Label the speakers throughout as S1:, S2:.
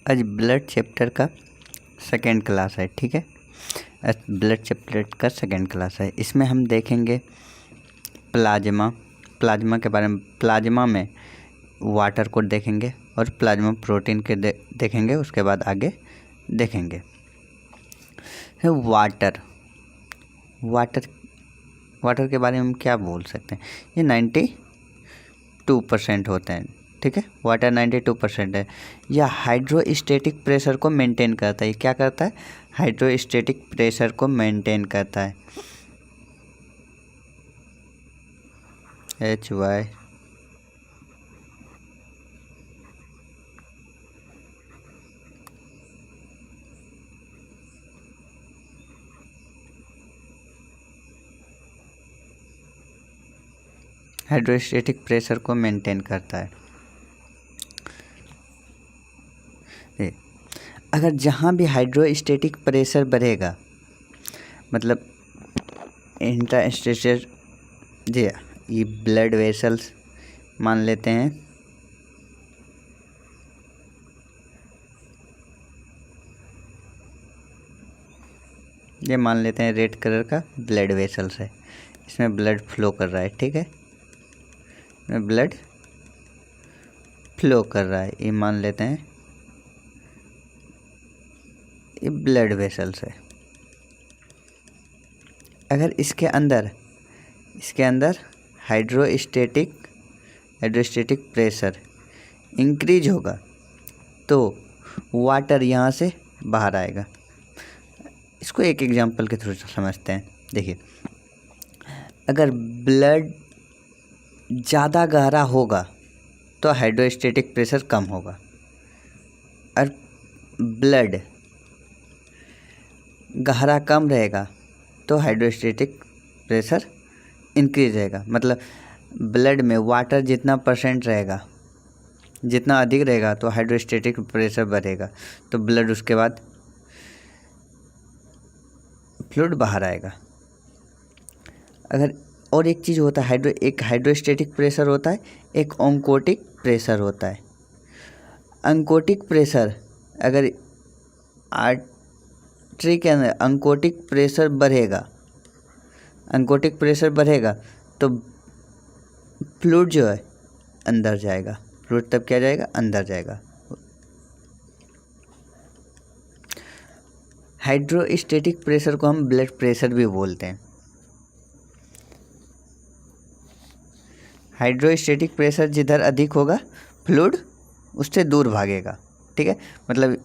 S1: आज blood chapter का second class है। ठीक है, आज ब्लड चैप्टर का सेकेंड क्लास है। इसमें हम देखेंगे प्लाज्मा के बारे में। प्लाज्मा में वाटर को देखेंगे और प्लाज्मा प्रोटीन के देखेंगे। उसके बाद आगे देखेंगे वाटर के बारे में हम क्या बोल सकते हैं। ये 92% होते हैं। ठीक है, वाटर 92% है। यह हाइड्रोस्टेटिक प्रेशर को मेंटेन करता है। क्या करता है? हाइड्रोस्टेटिक प्रेशर को मेंटेन करता है। HY हाइड्रोस्टेटिक प्रेशर को मेंटेन करता है। अगर जहाँ भी हाइड्रोस्टेटिक प्रेशर बढ़ेगा, मतलब इंटरस्टेशियल जी, ये ब्लड वेसल्स मान लेते हैं। ये मान लेते हैं रेड कलर का ब्लड वेसल्स है। इसमें ब्लड फ्लो कर रहा है। ठीक है, ब्लड फ्लो कर रहा है। ये मान लेते हैं ये ब्लड वेसल्स है। अगर इसके अंदर हाइड्रोस्टेटिक प्रेशर इंक्रीज होगा तो वाटर यहाँ से बाहर आएगा। इसको एक एग्जांपल के थ्रू समझते हैं। देखिए, अगर ब्लड ज़्यादा गहरा होगा तो हाइड्रोस्टेटिक प्रेशर कम होगा, और ब्लड गहरा कम रहेगा तो हाइड्रोस्टेटिक प्रेशर इंक्रीज रहेगा। मतलब ब्लड में वाटर जितना परसेंट रहेगा, जितना अधिक रहेगा तो हाइड्रोस्टेटिक प्रेशर बढ़ेगा, तो ब्लड उसके बाद फ्लूइड बाहर आएगा। अगर और एक चीज़ होता है, एक हाइड्रोस्टेटिक प्रेशर होता है, एक ऑन्कोटिक प्रेशर होता है। ऑन्कोटिक प्रेशर, अगर आर्टरी के अंदर ऑन्कोटिक प्रेशर बढ़ेगा तो फ्लूइड जो है अंदर जाएगा। फ्लूइड तब क्या जाएगा? अंदर जाएगा। हाइड्रोस्टेटिक प्रेशर को हम ब्लड प्रेशर भी बोलते हैं। हाइड्रोस्टेटिक प्रेशर जिधर अधिक होगा फ्लूइड उससे दूर भागेगा। ठीक है, मतलब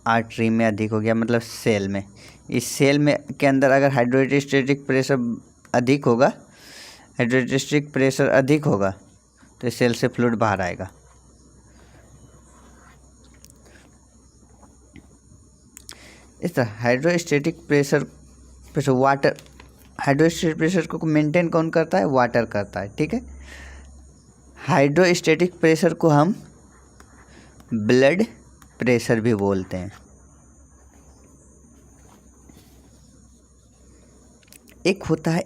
S1: आर्टरी में अधिक हो गया, मतलब सेल में, इस सेल में के अंदर अगर हाइड्रोस्टेटिक प्रेशर अधिक होगा तो सेल से फ्लूइड बाहर आएगा। इस तरह hydrostatic pressure water, hydrostatic pressure को मेंटेन कौन करता है? वाटर करता है। ठीक है, हाइड्रोस्टेटिक प्रेशर को हम ब्लड प्रेशर भी बोलते हैं। एक होता है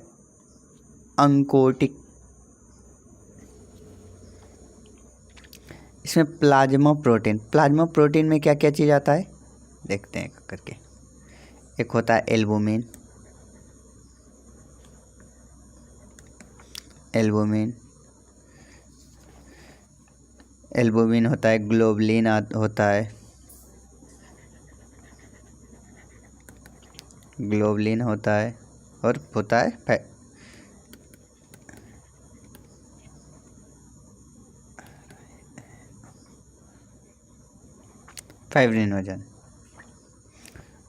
S1: ऑन्कोटिक, इसमें प्लाज्मा प्रोटीन में क्या क्या चीज़ आता है देखते हैं करके। एक होता है एल्बुमिन होता है, ग्लोबुलिन होता है, और होता है फाइब्रिनोजन,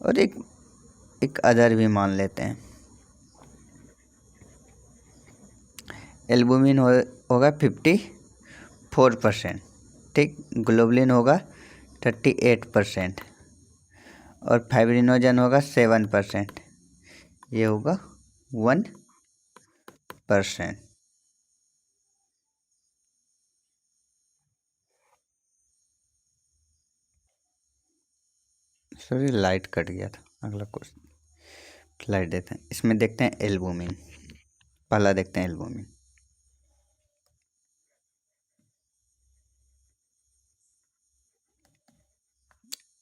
S1: और एक अदर भी मान लेते हैं। एल्बुमिन होगा 54%, ठीक, ग्लोबुलिन होगा 38%, और फाइब्रिनोजन होगा 7%, ये होगा 1%। सॉरी, लाइट कट गया था। अगला क्वेश्चन लाइट देते हैं। इसमें देखते हैं एल्बुमिन। पहला देखते हैं एल्बुमिन।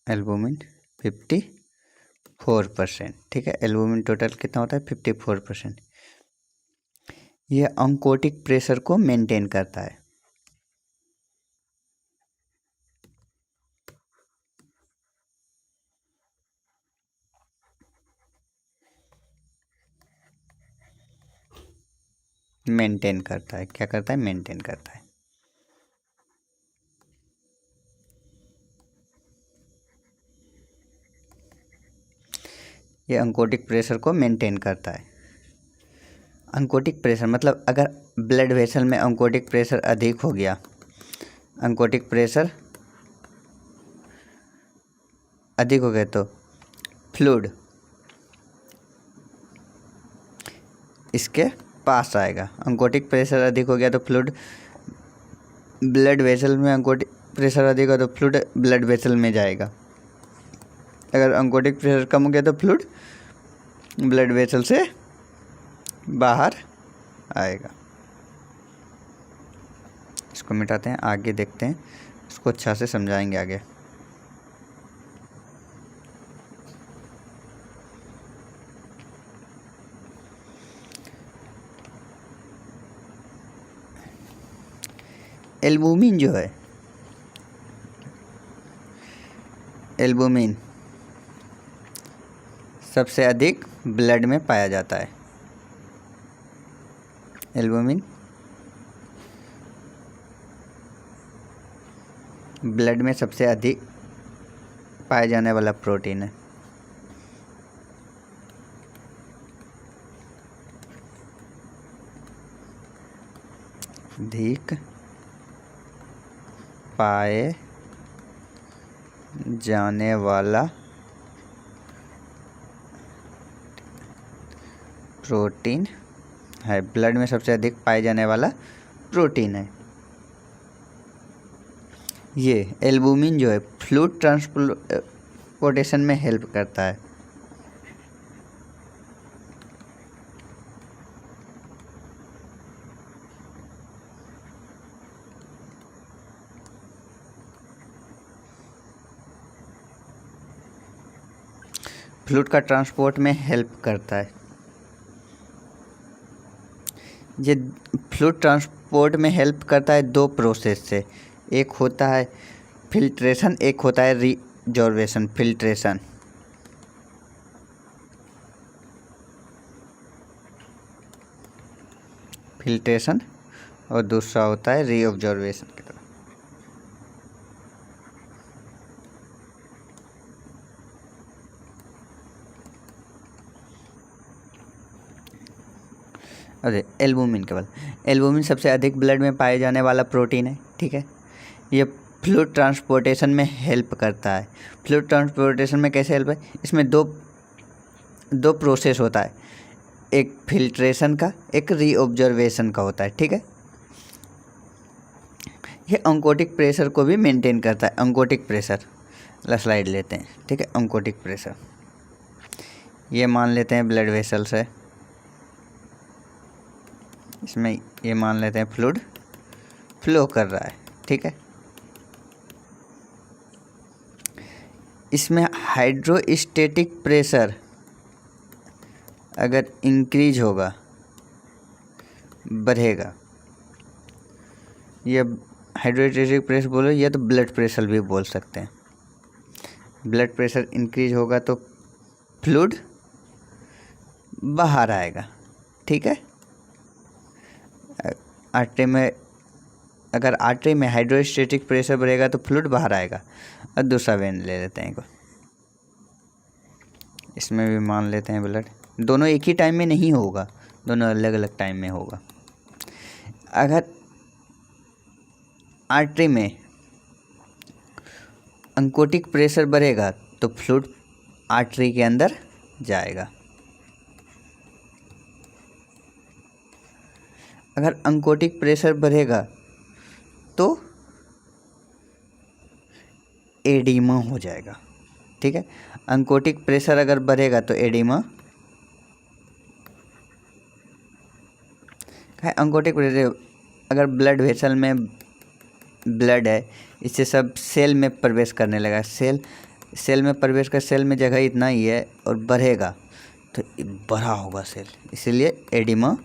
S1: एल्बुमिन 54%। ठीक है, एल्बुमिन टोटल कितना होता है 54%। यह ऑन्कोटिक प्रेशर को मेंटेन करता है। मेंटेन करता है, क्या करता है, मेंटेन करता है। ये ऑन्कोटिक प्रेशर को मेंटेन करता है। ऑन्कोटिक प्रेशर मतलब अगर ब्लड वेसल में ऑन्कोटिक प्रेशर अधिक हो गया, ऑन्कोटिक प्रेशर अधिक हो गया तो फ्लूइड इसके पास आएगा। ऑन्कोटिक प्रेशर अधिक हो गया तो फ्लूइड ब्लड वेसल में, ऑन्कोटिक प्रेशर अधिक हो तो फ्लूइड ब्लड वेसल में जाएगा। अगर ऑन्कोटिक प्रेशर कम हो गया तो फ्लूइड ब्लड वेसल से बाहर आएगा। इसको मिटाते हैं, आगे देखते हैं, इसको अच्छा से समझाएंगे आगे। एल्बुमिन जो है, एल्बुमिन सबसे अधिक ब्लड में पाया जाता है। एल्बुमिन ब्लड में सबसे अधिक पाया जाने वाला प्रोटीन है। अधिक पाए जाने वाला प्रोटीन है, ब्लड में सबसे अधिक पाए जाने वाला प्रोटीन है। ये एल्बुमिन जो है फ्लूइड ट्रांसपोर्टेशन में हेल्प करता है। फ्लूइड का ट्रांसपोर्ट में हेल्प करता है। ये फ्लूइड ट्रांसपोर्ट में हेल्प करता है दो प्रोसेस से, एक होता है फिल्ट्रेशन, एक होता है रीजॉर्वेशन। फिल्ट्रेशन फिल्ट्रेशन और दूसरा होता है रीऑब्जर्वेशन की तरह। अरे एल्बुमिन केवल, एल्बुमिन सबसे अधिक ब्लड में पाए जाने वाला प्रोटीन है। ठीक है, ये फ्लूइड ट्रांसपोर्टेशन में हेल्प करता है। फ्लूइड ट्रांसपोर्टेशन में कैसे हेल्प है, इसमें दो प्रोसेस होता है, एक फिल्ट्रेशन का, एक रीऑब्जर्वेशन का होता है। ठीक है, ये ऑन्कोटिक प्रेशर को भी मेंटेन करता है। ऑन्कोटिक प्रेशर स्लाइड लेते हैं। ठीक है, ऑन्कोटिक प्रेशर ये मान लेते हैं ब्लड वेसल्स है, इसमें ये मान लेते हैं फ्लूइड फ्लो कर रहा है। ठीक है, इसमें हाइड्रोस्टैटिक प्रेशर अगर इंक्रीज होगा, बढ़ेगा, ये हाइड्रोस्टैटिक प्रेशर बोलो या तो ब्लड प्रेशर भी बोल सकते हैं। ब्लड प्रेशर इंक्रीज होगा तो फ्लूइड बाहर आएगा। ठीक है, आर्टरी में, अगर आर्टरी में हाइड्रोस्टैटिक प्रेशर बढ़ेगा तो फ्लूइड बाहर आएगा। और दूसरा वेन ले लेते हैं, इसमें भी मान लेते हैं ब्लड, दोनों एक ही टाइम में नहीं होगा, दोनों अलग अलग टाइम में होगा। अगर आर्टरी में ऑन्कोटिक प्रेशर बढ़ेगा तो फ्लूइड आर्टरी के अंदर जाएगा। अगर ऑन्कोटिक प्रेशर बढ़ेगा तो एडिमा हो जाएगा। ठीक है, ऑन्कोटिक प्रेशर अगर बढ़ेगा तो एडिमा है। ऑन्कोटिक प्रेशर अगर ब्लड वेसल में ब्लड है, इससे सब सेल में प्रवेश करने लगा, सेल सेल में प्रवेश कर, सेल में जगह इतना ही है और बढ़ेगा तो बड़ा होगा सेल, इसीलिए एडिमा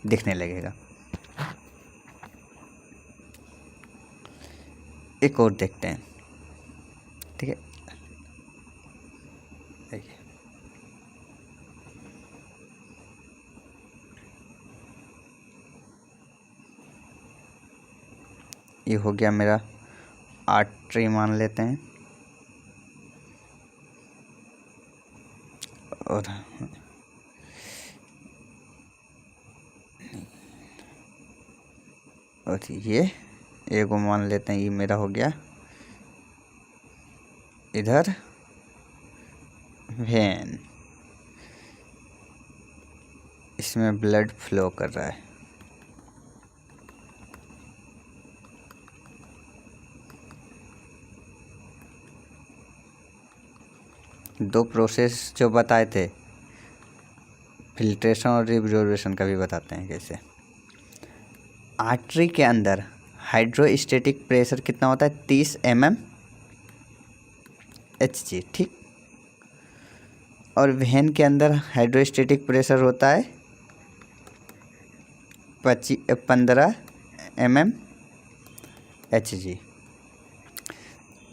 S1: दिखने लगेगा। एक और देखते हैं, ठीक है। देखिए ये हो गया मेरा आर्टरी मान लेते हैं, और ये एगो मान लेते हैं, ये मेरा हो गया इधर वेन, इसमें ब्लड फ्लो कर रहा है। दो प्रोसेस जो बताए थे, फिल्ट्रेशन और रिब्जॉर्वेशन का भी बताते हैं कैसे। आर्टरी के अंदर हाइड्रोस्टेटिक प्रेशर कितना होता है, 30 mm Hg, ठीक। और वेन के अंदर हाइड्रोस्टेटिक प्रेशर होता है 15 mm Hg।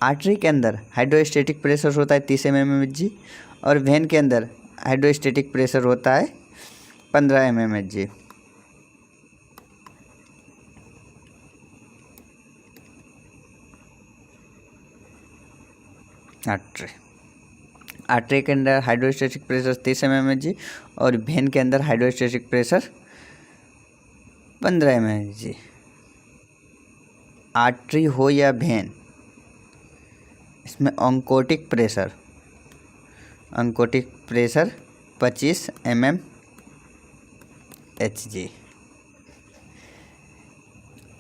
S1: आर्टरी के अंदर हाइड्रोस्टेटिक प्रेशर होता है 30 mm Hg और वेन के अंदर हाइड्रोस्टेटिक प्रेशर होता है 15 mm Hg। आर्टरी के अंदर हाइड्रोस्टेटिक प्रेशर 30 mm Hg और वेन के अंदर hydrostatic pressure 15 mm Hg। Artery हो या वेन, इसमें oncotic pressure 25 mm Hg।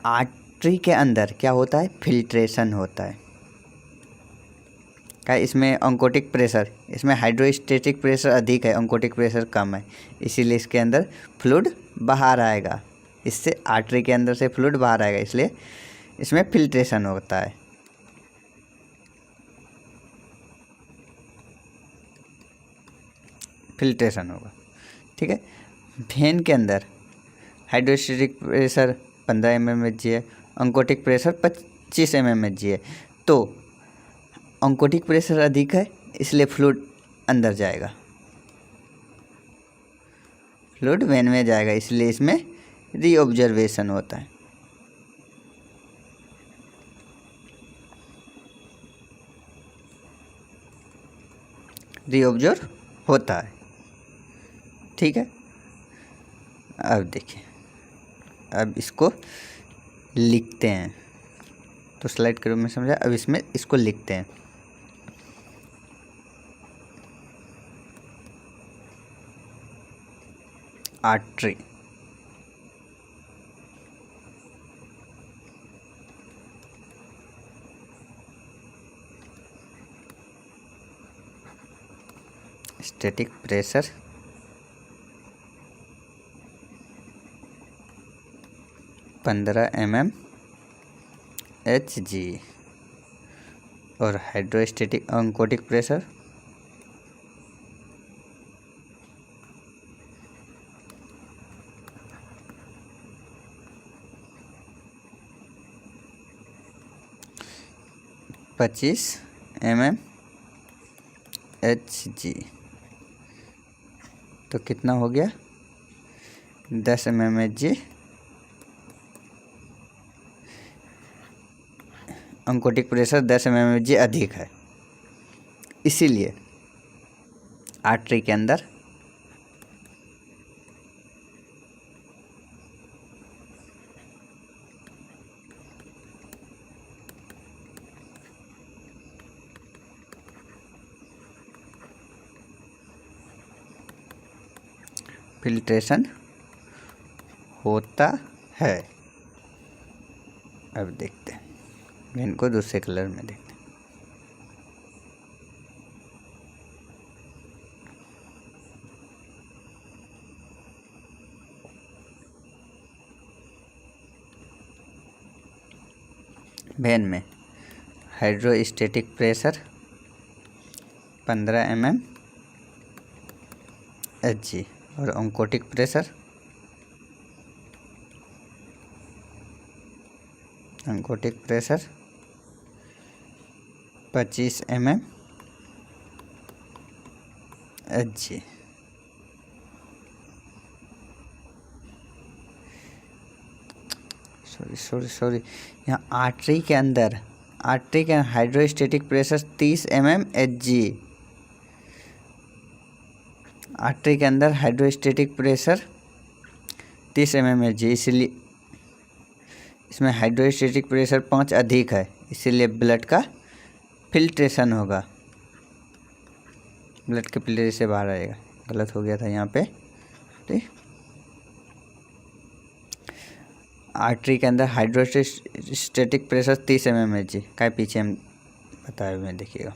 S1: Artery के अंदर क्या होता है, फिल्ट्रेशन होता है। क्या इसमें ऑन्कोटिक प्रेशर, इसमें हाइड्रोस्टेटिक प्रेशर अधिक है, ऑन्कोटिक प्रेशर कम है, इसीलिए इसके अंदर फ्लूइड बाहर आएगा, इससे आर्टरी के अंदर से फ्लूइड बाहर आएगा, इसलिए इसमें फिल्ट्रेशन होता है। फिल्ट्रेशन होगा, ठीक है। वेन के अंदर हाइड्रोस्टेटिक प्रेशर 15 mm Hg है, ऑन्कोटिक प्रेशर 25 mm Hg है, तो ऑन्कोटिक प्रेशर अधिक है इसलिए फ्लूइड अंदर जाएगा, फ्लूइड वेन में जाएगा, इसलिए इसमें रीऑब्जर्वेशन होता है। रीऑब्जर्व होता है, ठीक है। अब देखिए, अब इसको लिखते हैं, तो स्लाइड करो, मैं समझा। अब इसमें इसको लिखते हैं। Artery static pressure 15 mm Hg और hydrostatic oncotic pressure 25 mm Hg। तो कितना हो गया, 10 mm Hg। Oncotic pressure 10 mm Hg अधिक है, इसीलिए आर्टरी के अंदर फिल्ट्रेशन होता है। अब देखते हैं, इनको दूसरे कलर में देखते हैं। वेन में हाइड्रोस्टेटिक प्रेशर 15 mm Hg। और oncotic pressure 25 mm Hg। Sorry यहाँ आर्टरी के अंदर hydrostatic pressure 30 mm Hg। Artery के अंदर हाइड्रोस्टेटिक प्रेशर 30 mm Hg, इसलिए इसमें हाइड्रोस्टेटिक प्रेशर 5 अधिक है, इसीलिए ब्लड का फिल्ट्रेशन होगा, ब्लड के फिल्टर से बाहर आएगा। गलत हो गया था यहाँ पे, ठीक। आर्टरी के अंदर हाइड्रोस्टेटिक प्रेशर 30 mm Hg का पीछे हम बताए हुए हैं, देखिएगा।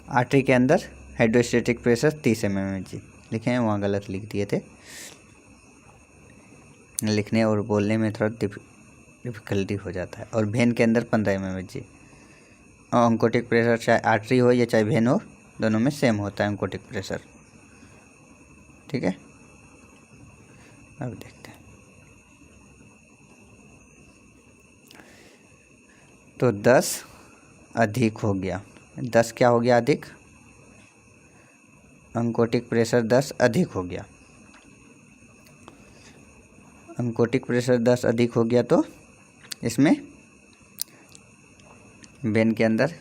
S1: आर्टरी के अंदर हाइड्रोस्टेटिक प्रेशर 30 mm Hg लिखे हैं, वहाँ गलत लिख दिए थे। लिखने और बोलने में थोड़ा डिफिकल्टी हो जाता है। और वेन के अंदर 15 mm Hg। और ऑन्कोटिक प्रेशर चाहे आर्टरी हो या चाहे वेन हो, दोनों में सेम होता है ऑन्कोटिक प्रेशर, ठीक है। अब देखते हैं, तो 10 अधिक हो गया। 10 क्या हो गया? अधिक। ऑन्कोटिक प्रेशर 10 अधिक हो गया। ऑन्कोटिक प्रेशर 10 अधिक हो गया, तो इसमें वेन के अंदर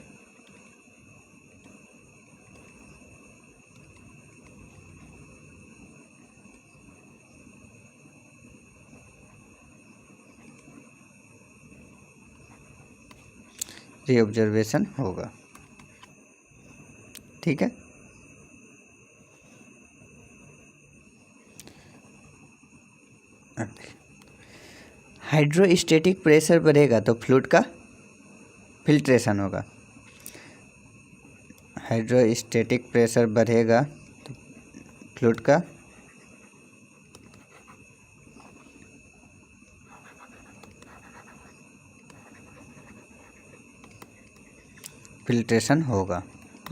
S1: रीऑब्जर्वेशन होगा, ठीक है। हाइड्रोस्टेटिक प्रेशर बढ़ेगा तो फ्लूइड का फिल्ट्रेशन होगा। हाइड्रोस्टेटिक प्रेशर बढ़ेगा तो फ्लूइड का फिल्ट्रेशन होगा।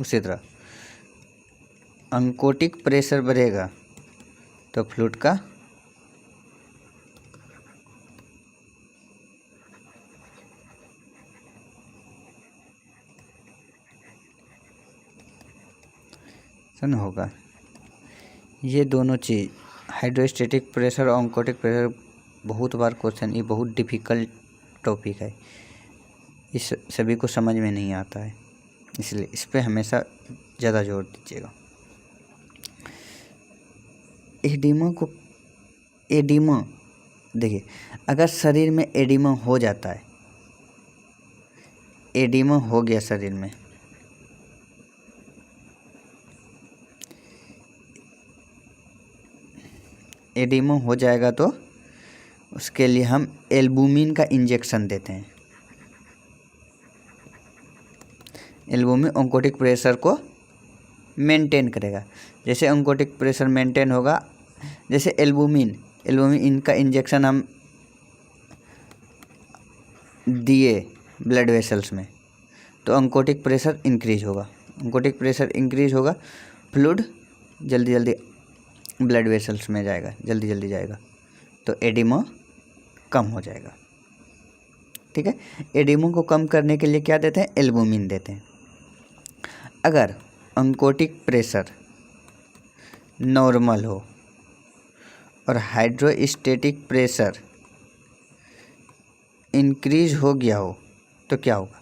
S1: उसी तरह ऑन्कोटिक प्रेशर बढ़ेगा तो फ्लूइड का होगा। ये दोनों चीज़, हाइड्रोस्टेटिक प्रेशर और ऑन्कोटिक प्रेशर, बहुत बार क्वेश्चन, ये बहुत डिफ़िकल्ट टॉपिक है, इस सभी को समझ में नहीं आता है, इसलिए इस पे हमेशा ज़्यादा जोर दीजिएगा। एडिमा देखिए, अगर शरीर में एडिमा हो जाता है, एडिमा हो गया शरीर में, एडिमा हो जाएगा तो उसके लिए हम एल्बुमिन का इंजेक्शन देते हैं। एल्बुमिन ऑन्कोटिक प्रेशर को मेंटेन करेगा। जैसे ऑन्कोटिक प्रेशर मेंटेन होगा, जैसे एल्बुमिन इनका इंजेक्शन हम दिए ब्लड वेसल्स में, तो ऑन्कोटिक प्रेशर इंक्रीज होगा। ऑन्कोटिक प्रेशर इंक्रीज होगा, फ्लूइड जल्दी जल्दी ब्लड वेसल्स में जाएगा, जल्दी जल्दी जाएगा, तो एडिमा कम हो जाएगा, ठीक है। एडिमा को कम करने के लिए क्या देते हैं? एल्बुमिन देते हैं। अगर ऑन्कोटिक प्रेशर नॉर्मल हो और हाइड्रोस्टेटिक प्रेशर इंक्रीज हो गया हो तो क्या होगा?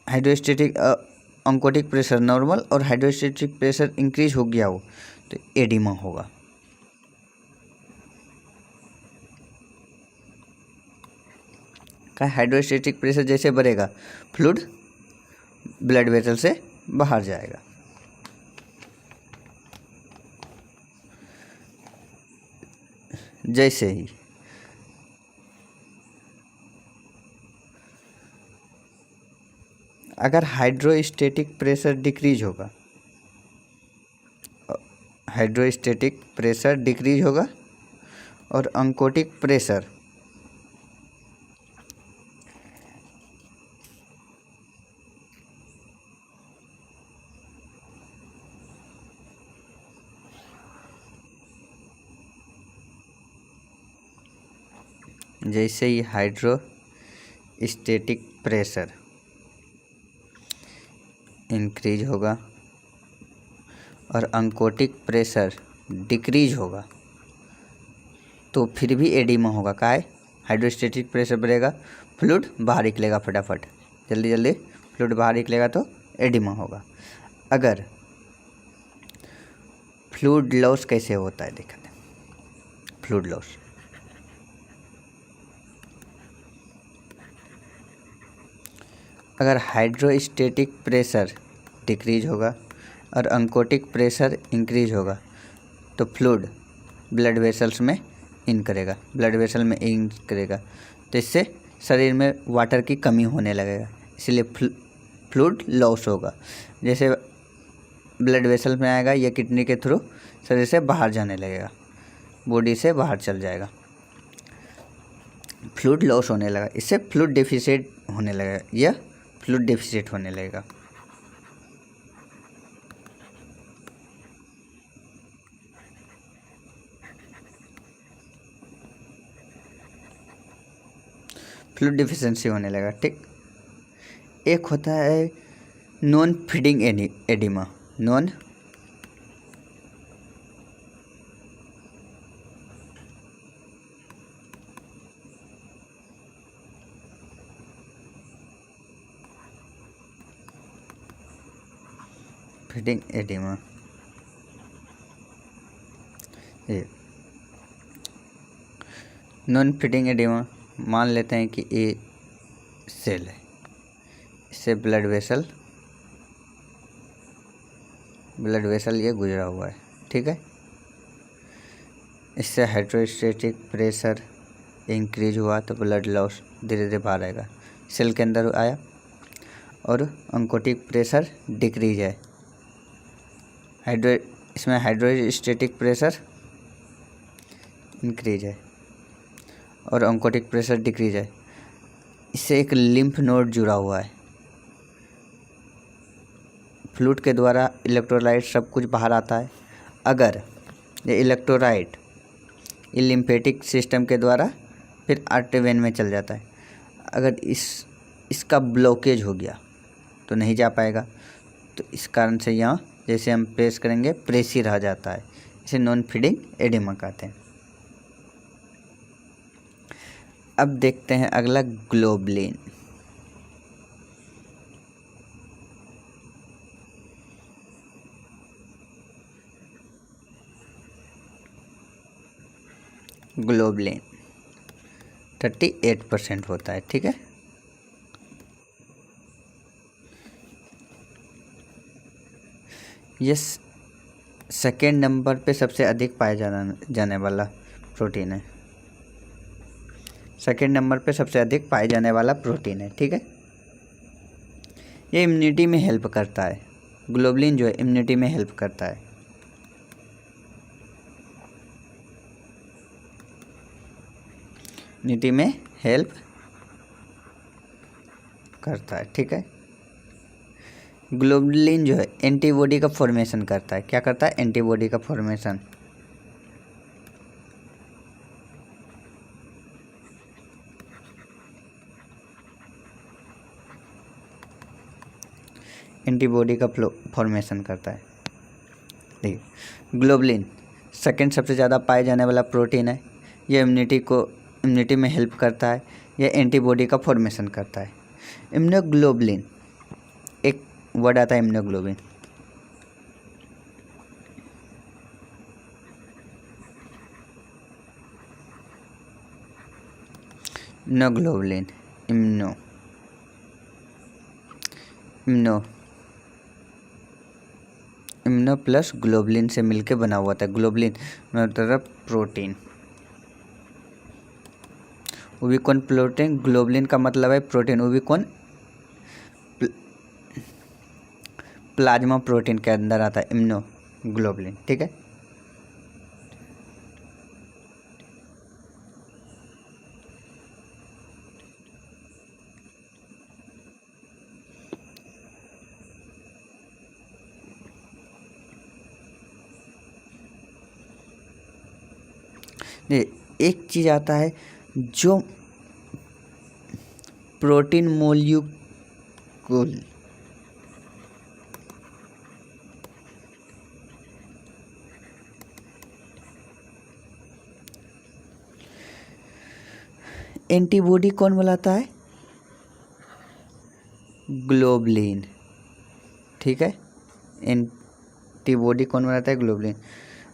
S1: हाइड्रोस्टेटिक ऑन्कोटिक प्रेशर नॉर्मल और हाइड्रोस्टेटिक प्रेशर इंक्रीज हो गया हो तो एडिमा होगा। का हाइड्रोस्टेटिक प्रेशर जैसे बढ़ेगा, फ्लूइड ब्लड वेसल से बाहर जाएगा। जैसे ही अगर हाइड्रोस्टेटिक प्रेशर डिक्रीज होगा, हाइड्रोस्टेटिक प्रेशर डिक्रीज होगा और अंकोटिक प्रेशर जैसे ही हाइड्रोस्टैटिक प्रेशर इंक्रीज होगा और अंकोटिक प्रेशर डिक्रीज होगा तो फिर भी एडिमा होगा। का है, हाइड्रोस्टैटिक प्रेशर बढ़ेगा, फ्लूइड बाहर निकलेगा फटाफट, जल्दी जल्दी फ्लूइड बाहर निकलेगा तो एडिमा होगा। अगर फ्लूइड लॉस कैसे होता है देखते हैं। फ्लूइड लॉस, अगर हाइड्रोस्टैटिक प्रेशर डिक्रीज होगा और अंकोटिक प्रेशर इंक्रीज होगा तो फ्लूइड ब्लड वेसल्स में इन करेगा, ब्लड वेसल में इन करेगा, तो इससे शरीर में वाटर की कमी होने लगेगा, इसलिए फ्लूइड लॉस होगा। जैसे ब्लड वेसल में आएगा, यह किडनी के थ्रू शरीर से बाहर जाने लगेगा, बॉडी से बाहर चल जाएगा, फ्लूइड लॉस होने लगा, इससे फ्लूइड डेफिसिट होने लगेगा, यह फ्लूइड डेफिसिट होने लगेगा। फ्लूइड डिफिशिएंसी होने लगा, ठीक। एक होता है non feeding oedema, non feeding oedema. ये नॉन फीडिंग एडिमा, मान लेते हैं कि ये सेल है, इससे ब्लड वेसल ये गुजरा हुआ है, ठीक है। इससे हाइड्रोस्टैटिक प्रेशर इंक्रीज हुआ तो ब्लड लॉस धीरे धीरे बाहर आएगा, सेल के अंदर आया, और अंकोटिक प्रेशर डिक्रीज है, इसमें हाइड्रोस्टैटिक प्रेशर इंक्रीज है और अंकोटिक प्रेशर डिक्रीज है। इससे एक लिम्फ नोड जुड़ा हुआ है, फ्लूइड के द्वारा इलेक्ट्रोलाइट सब कुछ बाहर आता है। अगर ये इलेक्ट्रोलाइट ये लिम्फेटिक सिस्टम के द्वारा फिर आर्टरी वेन में चल जाता है, अगर इसका ब्लॉकेज हो गया तो नहीं जा पाएगा, तो इस कारण से यहाँ जैसे हम प्रेस करेंगे प्रेस ही रह जाता है, इसे नॉन फीडिंग एडिमा कहते हैं। अब देखते हैं अगला ग्लोबुलिन। ग्लोबुलिन 38% होता है, ठीक है। ये सेकेंड नंबर पे सबसे अधिक पाया जाने वाला प्रोटीन है, सेकेंड नंबर पे सबसे अधिक पाए जाने वाला प्रोटीन है, ठीक है। ये इम्यूनिटी में हेल्प करता है, ग्लोबुलिन जो है इम्यूनिटी में हेल्प करता है। इम्यूनिटी में हेल्प करता है, ठीक है। ग्लोबुलिन जो है एंटीबॉडी का फॉर्मेशन करता है, क्या करता है, एंटीबॉडी का फॉर्मेशन। एंटीबॉडी का फॉर्मेशन करता है, देखिए। ग्लोबुलिन सेकेंड सबसे ज़्यादा पाए जाने वाला प्रोटीन है, यह इम्यूनिटी में हेल्प करता है, यह एंटीबॉडी का फॉर्मेशन करता है। इम्यूनोग्लोबुलिन, एक वर्ड आता है immunoglobulin, immunoglobulin immuno plus globulin से मिलके बना हुआ था। ग्लोबुलिन मतलब प्रोटीन, वो भी कौन प्रोटीन, ग्लोबुलिन का मतलब है प्रोटीन, वो भी कौन, प्लाज्मा प्रोटीन के अंदर आता है इम्यूनोग्लोबुलिन, ठीक है। एक चीज़ आता है जो प्रोटीन मोलिक्यूल, एंटीबॉडी कौन बनाता है? ग्लोबुलिन। ठीक है, एंटीबॉडी कौन बनाता है? ग्लोबुलिन।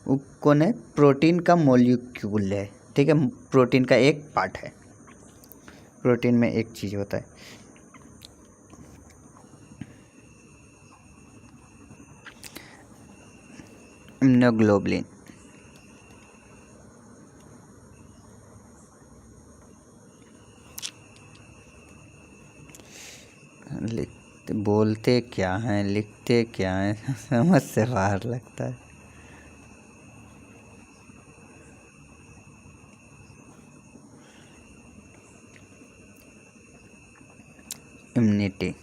S1: वो कौन है? प्रोटीन का मोलिक्यूल है। ठीक है, प्रोटीन का एक पार्ट है। प्रोटीन में एक चीज़ होता है, इम्यूनोग्लोबुलिन। लिखते बोलते क्या हैं, लिखते क्या हैं, समझ से बाहर लगता है। इम्यूनिटी।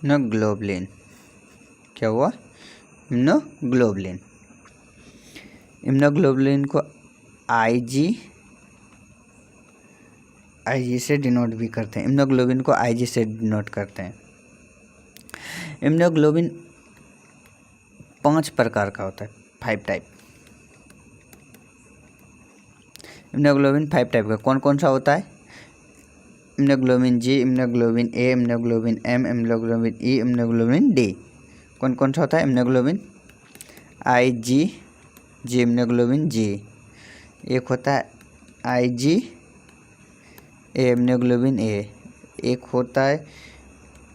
S1: इम्यूनोग्लोबुलिन क्या हुआ? इम्यूनोग्लोबुलिन। इम्यूनोग्लोबुलिन को आईजी से डिनोट भी करते हैं। इम्यूनोग्लोबुलिन को आईजी से डिनोट करते हैं। इम्यूनोग्लोबुलिन 5 प्रकार का होता है, 5 टाइप। इम्यूनोग्लोबुलिन 5 टाइप का कौन कौन सा होता है? Immunoglobulin G, immunoglobulin A, immunoglobulin M, immunoglobulin E, immunoglobulin D. कौन कौन सा होता है? Immunoglobulin I G, immunoglobulin G. एक होता है आई जी ए, इम्यूनोग्लोबुलिन ए। एक होता है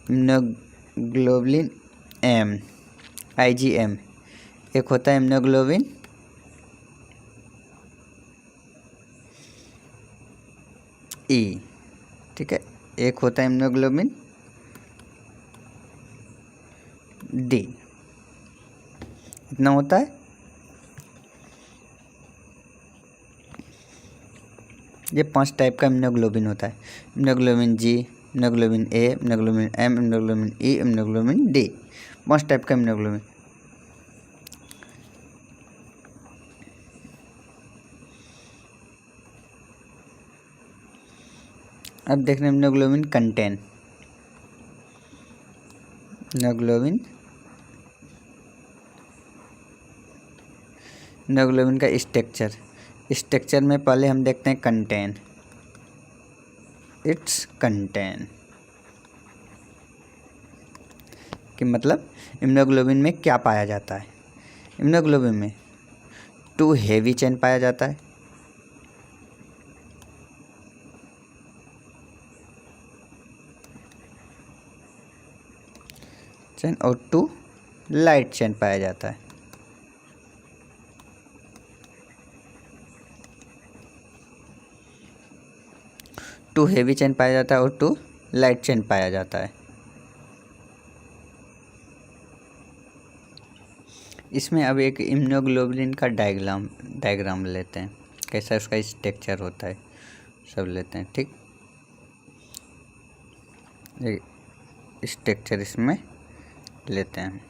S1: इम्यूनोग्लोबुलिन एम, आई जी एम। एक होता है इम्यूनोग्लोबुलिन ई। ठीक है, एक होता है इम्यूनोग्लोबुलिन डी। इतना होता है। ये 5 टाइप का इम्यूनोग्लोबुलिन होता है। Immunoglobulin G, immunoglobulin A, immunoglobulin M, immunoglobulin E, immunoglobulin D. 5 type का इम्यूनोग्लोबुलिन। अब देख रहे हैं इम्यूनोग्लोबुलिन कंटेन। इम्यूनोग्लोबुलिन का स्ट्रक्चर में पहले हम देखते हैं कंटेन। इट्स कंटेन कि मतलब इम्यूनोग्लोबुलिन में क्या पाया जाता है? इम्यूनोग्लोबुलिन में 2 हेवी चेन पाया जाता है, चेन, और 2 लाइट चेन पाया जाता है। टू हेवी चेन पाया जाता है और 2 लाइट चेन पाया जाता है। इसमें अब एक इम्यूनोग्लोबुलिन का डायग्राम लेते हैं, कैसा उसका स्ट्रक्चर होता है, सब लेते हैं। ठीक, स्ट्रक्चर इसमें लेते हैं।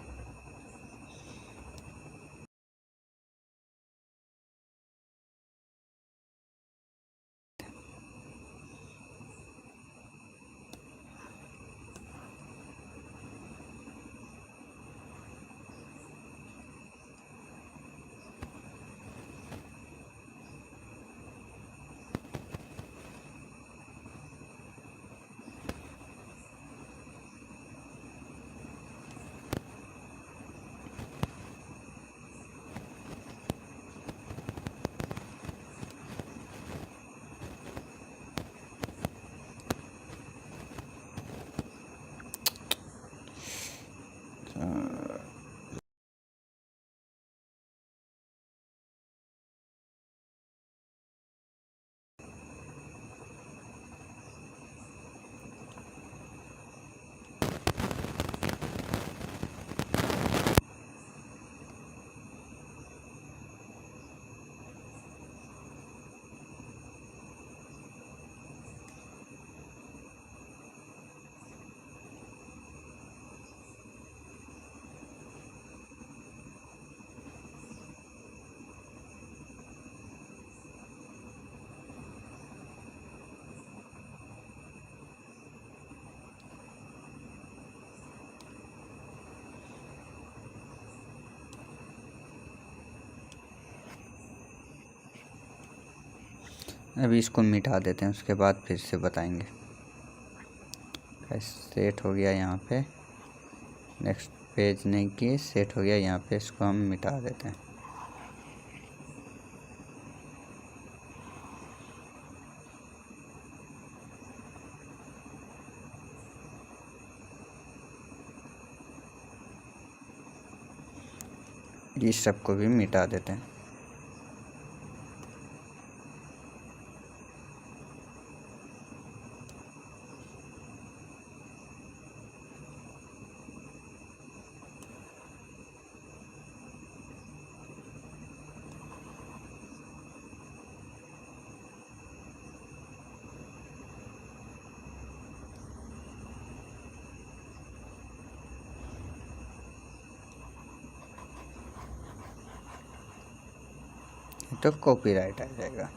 S1: अभी इसको मिटा देते हैं, उसके बाद फिर से बताएंगे। सेट हो गया यहाँ पे, नेक्स्ट पेज नहीं किए, सेट हो गया यहाँ पे, इसको हम मिटा देते हैं। इस सबको भी मिटा देते हैं। तो कॉपीराइट आ जाएगा।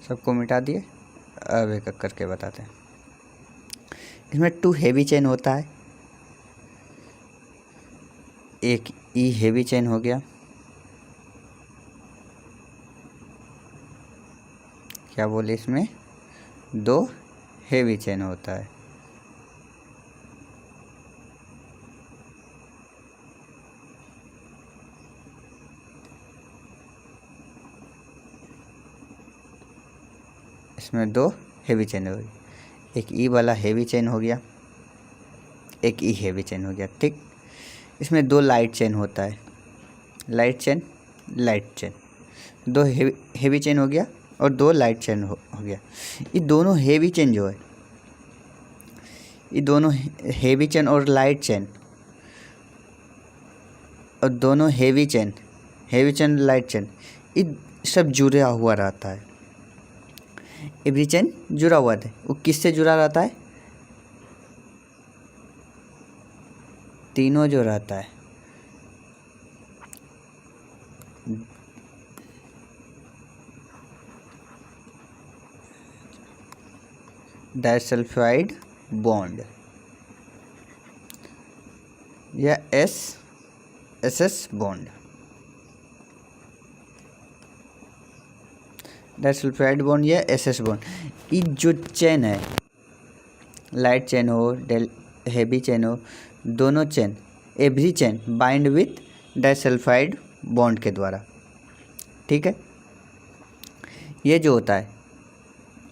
S1: सबको मिटा दिए। अब एक एक करके बताते हैं। इसमें 2 हेवी चेन होता है, एक ई हेवी चेन हो गया, क्या बोले, इसमें 2 हेवी चेन होता है। इसमें 2 हेवी चेन हो गई, एक ई वाला हेवी चेन हो गया, एक ई हेवी चेन हो गया, ठीक। इसमें 2 लाइट चेन होता है, light chain, light chain, 2 heavy chain हो गया और 2 लाइट चेन हो गया। ये दोनों हेवी चेन जो है, ये दोनों हेवी चेन और लाइट चेन, और दोनों हेवी चेन लाइट चेन, ये सब जुड़ा हुआ रहता है। एवरी चेन जुड़ा हुआ है, वो किससे जुड़ा रहता है, तीनों जो रहता है, डाइसल्फाइड बॉन्ड या एस बॉन्ड, डाइसल्फाइड बॉन्ड या एस बॉन्ड। ये जो चेन है, लाइट चेन हो, हेवी चेन हो, दोनों chain, every chain bind with disulphide bond के द्वारा, ठीक है। ये जो होता है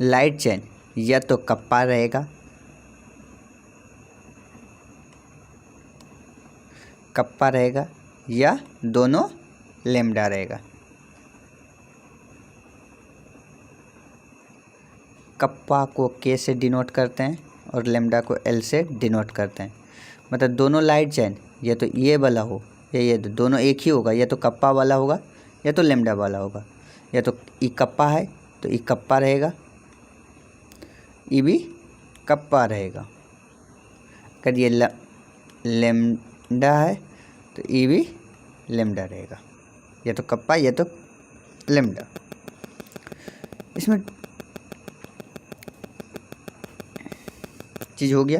S1: लाइट चेन, या तो कप्पा रहेगा, या दोनों लेमडा रहेगा। कप्पा को के से डिनोट करते हैं और लेमडा को एल से डिनोट करते हैं। मतलब दोनों लाइट चेन या तो ये वाला हो या ये, दोनों एक ही होगा, या तो कप्पा वाला होगा या तो लेमडा वाला होगा। या तो ई कप्पा है तो ई कप्पा रहेगा, ई भी कप्पा रहेगा। अगर ये लेमडा है तो ई भी लेमडा रहेगा, या तो कप्पा या तो लेमडा। इसमें चीज़ हो गया।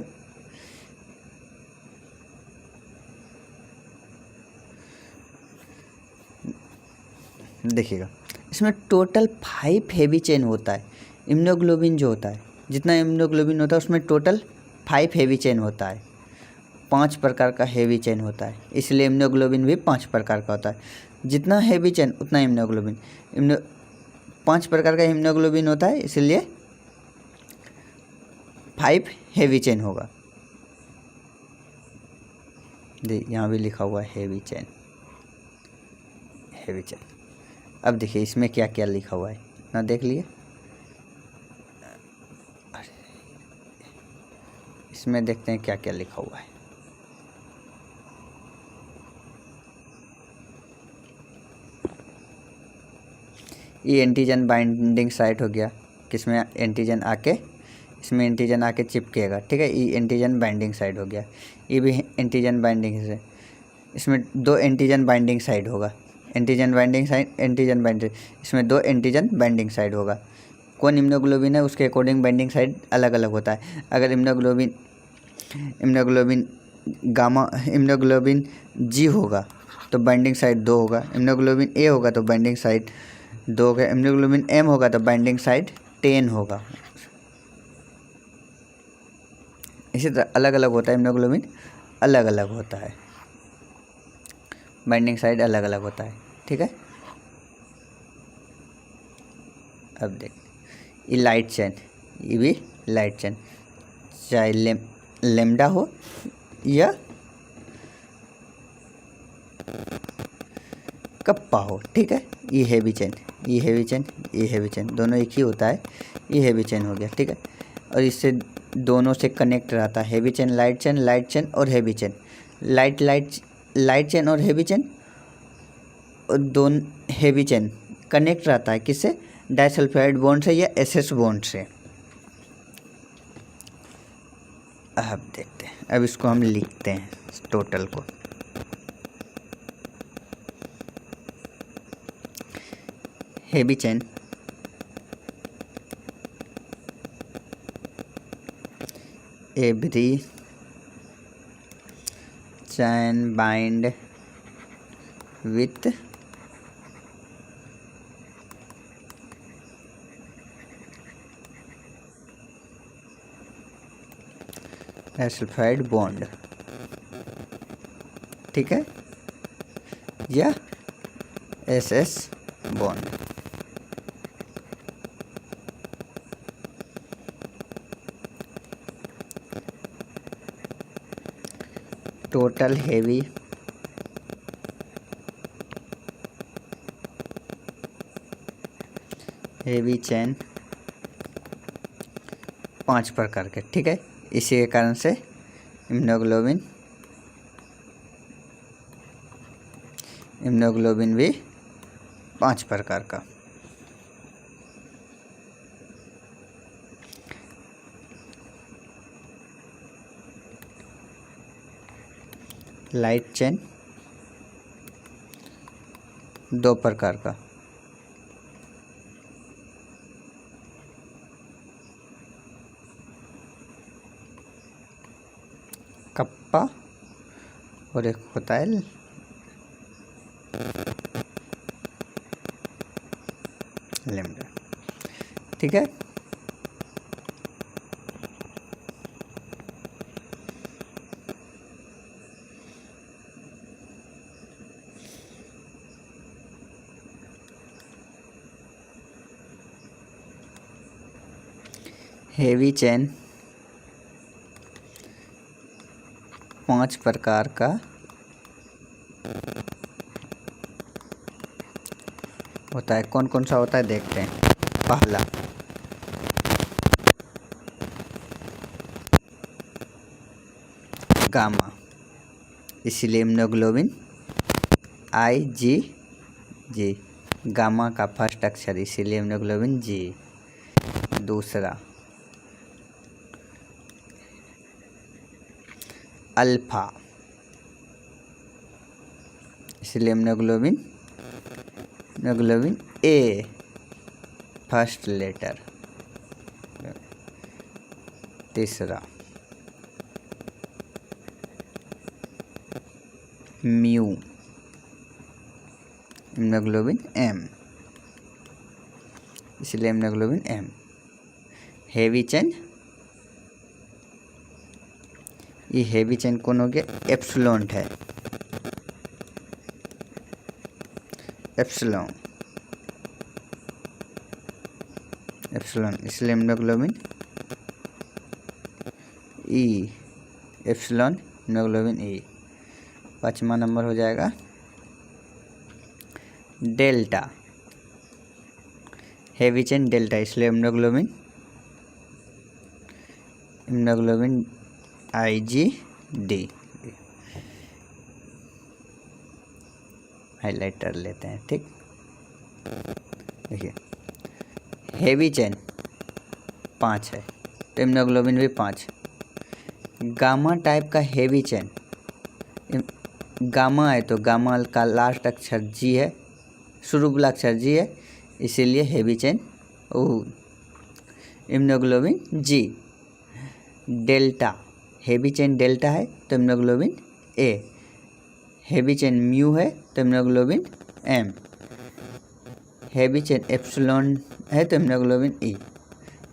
S1: देखिएगा, इसमें टोटल 5 हेवी चेन होता है। इम्यूनोग्लोबिन जो होता है, जितना इम्यूनोग्लोबिन होता है उसमें टोटल 5 हेवी चेन होता है। 5 प्रकार का हेवी चेन होता है, इसलिए इम्यूनोग्लोबिन भी 5 प्रकार का होता है। जितना हेवी चेन उतना इम्यूनोग्लोबिन। 5 प्रकार का इम्यूनोग्लोबिन होता है, इसलिए 5 हेवी चेन होगा। यहाँ भी लिखा हुआ है हेवी चेन। अब देखिए इसमें क्या क्या लिखा हुआ है, ना देख लिए। इसमें देखते हैं क्या क्या लिखा हुआ है। ये एंटीजन बाइंडिंग साइट हो गया, किसमें एंटीजन आके, इसमें एंटीजन आके चिपकेगा, ठीक है। ई एंटीजन बाइंडिंग साइड हो गया, ये भी एंटीजन बाइंडिंग से, इसमें 2 एंटीजन बाइंडिंग साइड होगा, antigen binding side, antigen binding, इसमें 2 एंटीजन बाइंडिंग साइड होगा। कौन इम्यूनोग्लोबिन है उसके अकॉर्डिंग बाइंडिंग साइड अलग अलग होता है। अगर इम्यूनोग्लोबिन गामा, इम्यूनोग्लोबिन जी होगा तो बाइंडिंग साइड 2 होगा, इम्यूनोग्लोबिन ए होगा तो बाइंडिंग साइड 2 होगा, इम्यूनोग्लोबिन एम होगा तो बाइंडिंग साइड 10 होगा। इसी तरह अलग अलग होता है, इम्यूनोग्लोबिन अलग अलग होता है, बाइंडिंग साइड अलग अलग होता है, ठीक है। अब देख, ये लाइट चेन, ये भी लाइट चेन, चाहे लेमडा हो या कप्पा हो, ठीक है। ये हैवी चेन, ये हैवी चेन, ये हैवी चेन, दोनों एक ही होता है, ये हैवी चेन हो गया, ठीक है। और इससे दोनों से कनेक्ट रहता है heavy chain, light chain, light chain और हैवी चेन, लाइट चेन और हैवी चेन, और दोनों हैवी चेन कनेक्ट रहता है किससे, डाइसल्फाइड बॉन्ड से या एसएस बॉन्ड से। अब देखते हैं, अब इसको हम लिखते हैं टोटल को। Heavy chain every chain bind with disulphide bond, ठीक है, या SS bond. Total heavy chain 5 प्रकार के, ठीक है। इसी के कारण से इम्यूनोग्लोबिन भी 5 प्रकार का। लाइट चेन 2 प्रकार का, कप्पा और एक होता है लेमडा, ठीक है। हेवी चेन 5 प्रकार का होता है। कौन कौन सा होता है देखते हैं। पहला गामा, इसीलिए इम्यूनोग्लोबिन IgG, गामा का फर्स्ट अक्षर, इसीलिए इम्यूनोग्लोबिन G। दूसरा अल्फा, इसलिए इम्यूनोग्लोबिन A, फर्स्ट लेटर। तीसरा म्यू, इम्यूनोग्लोबिन M, इसलिए इम्यूनोग्लोबिन M। हेवी चेन, ये हेवी चेन कौन हो गया, एप्सिलॉन है, एप्सिलॉन, इसलिए immunoglobin E, epsilon immunoglobin E। 5वां नंबर हो जाएगा डेल्टा, हेवी चेन डेल्टा, इसलिए इम्यूनोग्लोबिन IgD। हाइलाइटर लेते हैं, ठीक। देखिए हेवी चेन 5 है, तो इम्यूनोग्लोबिन भी 5। गामा टाइप का हेवी चेन, गामा है तो गामा का लास्ट अक्षर जी है, शुरू वाला अक्षर जी है, इसीलिए हेवी चेन ओ immunoglobin G. Delta, heavy chain delta है तो immunoglobin A. Heavy chain mu है तो immunoglobin M. Heavy chain epsilon है तो immunoglobin E.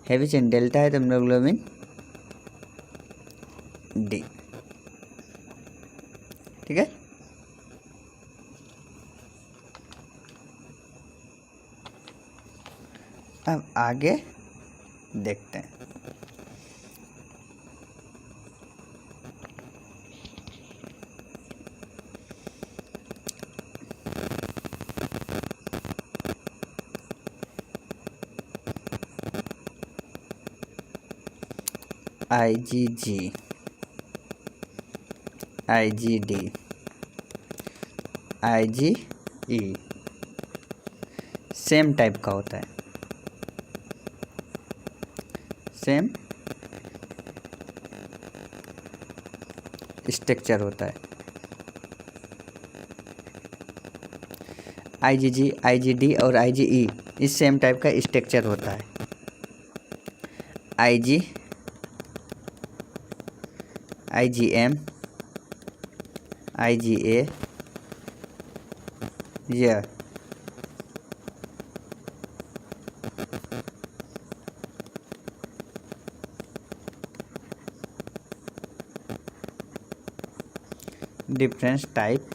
S1: Heavy chain delta है तो इम्यूनोग्लोबिन डी। ठीक है। अब आगे देखते हैं। IgG, IgD, IgE same type का होता है, सेम स्ट्रक्चर होता है। IgG, IgD और IgE इस सेम टाइप का स्ट्रक्चर होता है। IG, IgM, IgA, यह डिफरेंस टाइप